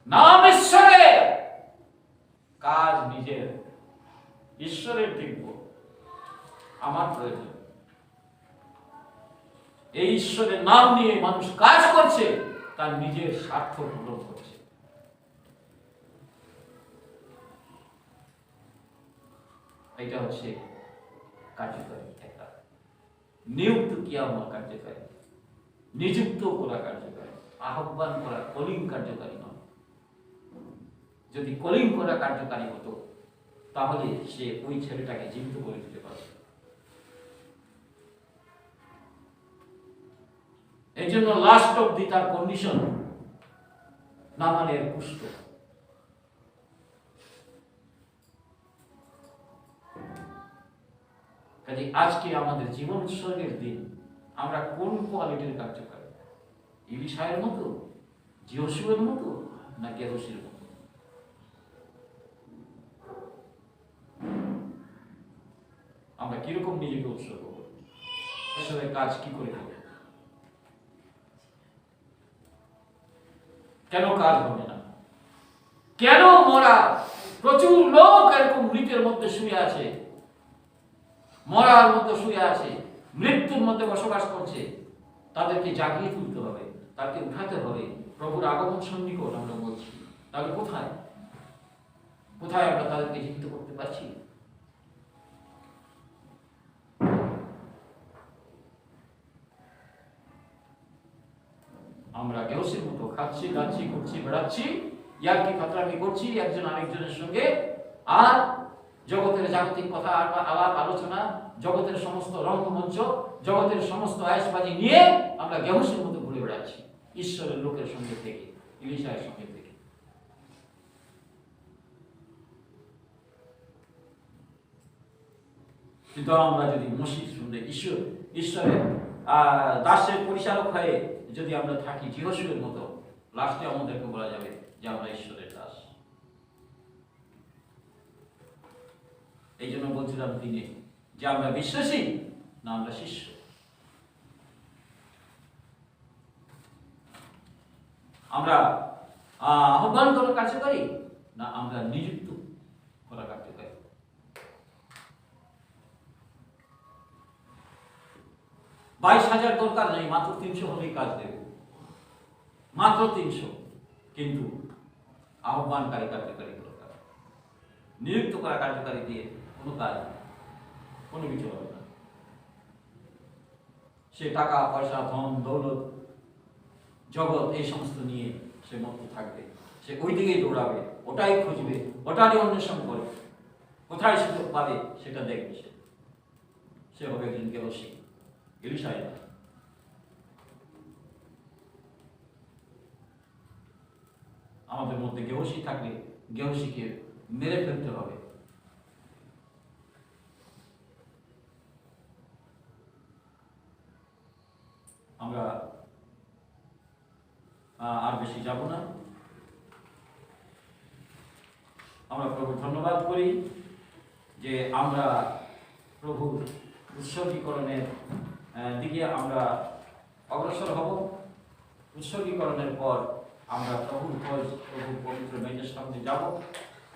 নাম ঈশ্বরের, কাজ নিজের। ঈশ্বরের দিব্য আমার প্রয়োজন। এই ঈশ্বরের নাম নিয়ে মানুষ কাজ করছে, তার নিজের স্বার্থ পূরণ করছে। এটা হচ্ছে কার্যকারী, একটা নিযুক্ত কিয়া হওয়া কার্যকারী, নিযুক্ত করা কার্যকারী, আহ্বান করা, কলিং কার্যকারী নয়। যদি কলিং করা কার্যকারী হতো, তাহলে সে ওই ছেলেটাকে জীবিত করে দিতে পারত। এই জন্য লাস্ট অব দি তার কন্ডিশন নামানের কুষ্ঠ। কাজে আজকে আমাদের জীবন উৎসর্গের দিন, আমরা কোন কোয়ালিটির কার্যকারী? ইলিশায়ের মতো, জিহোশুয়ের মতো, না গেহসীর মতো? আমরা কিরকম নিজেকে উৎসর্গ করি? ঈশ্বরের কাজ কি করে হবে? কেন কাজ হবে না? কেন মরা প্রচুর লোক এরকম মৃতের মধ্যে শুয়ে আছে, মরার মধ্যে শুয়ে আছে, মৃত্যুর মধ্যে বসবাস করছে? তাদেরকে জাগিয়ে তুলতে হবে, তাকে উঠাতে হবে। প্রভুর আগমন সন্নিকট আমরা বলছি, তাহলে কোথায় কোথায় আমরা তাদেরকে জীবিত করতে পারছি? আমরা গেহসীর মতো খাচ্ছি, গাচ্ছি, ঘুরছি, বেড়াচ্ছি, ইয়ার্কি ফাতরামি করছি একজন আরেকজনের সঙ্গে, আর জগতের জাগতিক কথা আলাপ আলোচনা, জগতের সমস্ত রঙ্গমঞ্চ, জগতের সমস্ত আয়সবাজি নিয়ে আমরা গেহসির মতো ঘুরে বেড়াচ্ছি ঈশ্বরের লোকের সঙ্গে থেকে, ইলিশায়ের সঙ্গে থেকে। কিন্তু আমরা যদি মসজিদ শুনলে ঈশ্বরের দাসের পরিচালক হয়ে যদি আমরা থাকি জিহোশুয়ের মতো, লাস্টে আমাদেরকে বলা যাবে যে আমরা ঈশ্বরের দাস। এই জন্য বলছিলাম দিনে যে আমরা বিশ্বাসী না আমরা শিষ্য। আমরা আহ্বান করা কার্যকারী না আমরা নিযুক্ত করা কার্যকারী। 22,000 দরকার নেই, মাত্র 300 হলেই কাজ দেবে, মাত্র 300। কিন্তু আহ্বানকারী কার্যকারী দরকার। নিযুক্ত করা কার্যকারী দিয়ে কোনো কাজ, কোনো কিছু হবে না। সে টাকা পয়সা, ধন দৌলত, জগৎ এই সমস্ত নিয়ে সে মত্ত থাকবে, সে ওই দিকেই দৌড়াবে, ওটাই খুঁজবে, ওটারই অন্বেষণ করবে, কোথায় সুযোগ পাবে সেটা দেখবে। সে হবে একজন গেহসী, এলিশায় না। আমাদের মধ্যে গেহসী থাকলে গেহসীকে মেরে ফেলতে হবে। আমরা আর বেশি যাব না। আমরা প্রভু ধন্যবাদ করি যে আমরা প্রভুর উৎসর্গীকরণের দিকে আমরা অগ্রসর হব। উৎসর্গীকরণের পর আমরা প্রভুর পবিত্র মেজের সামনে যাব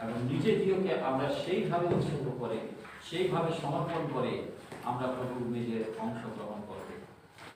এবং নিজে দিয়েকে আমরা সেইভাবে উৎসর্গ করে, সেইভাবে সমর্পণ করে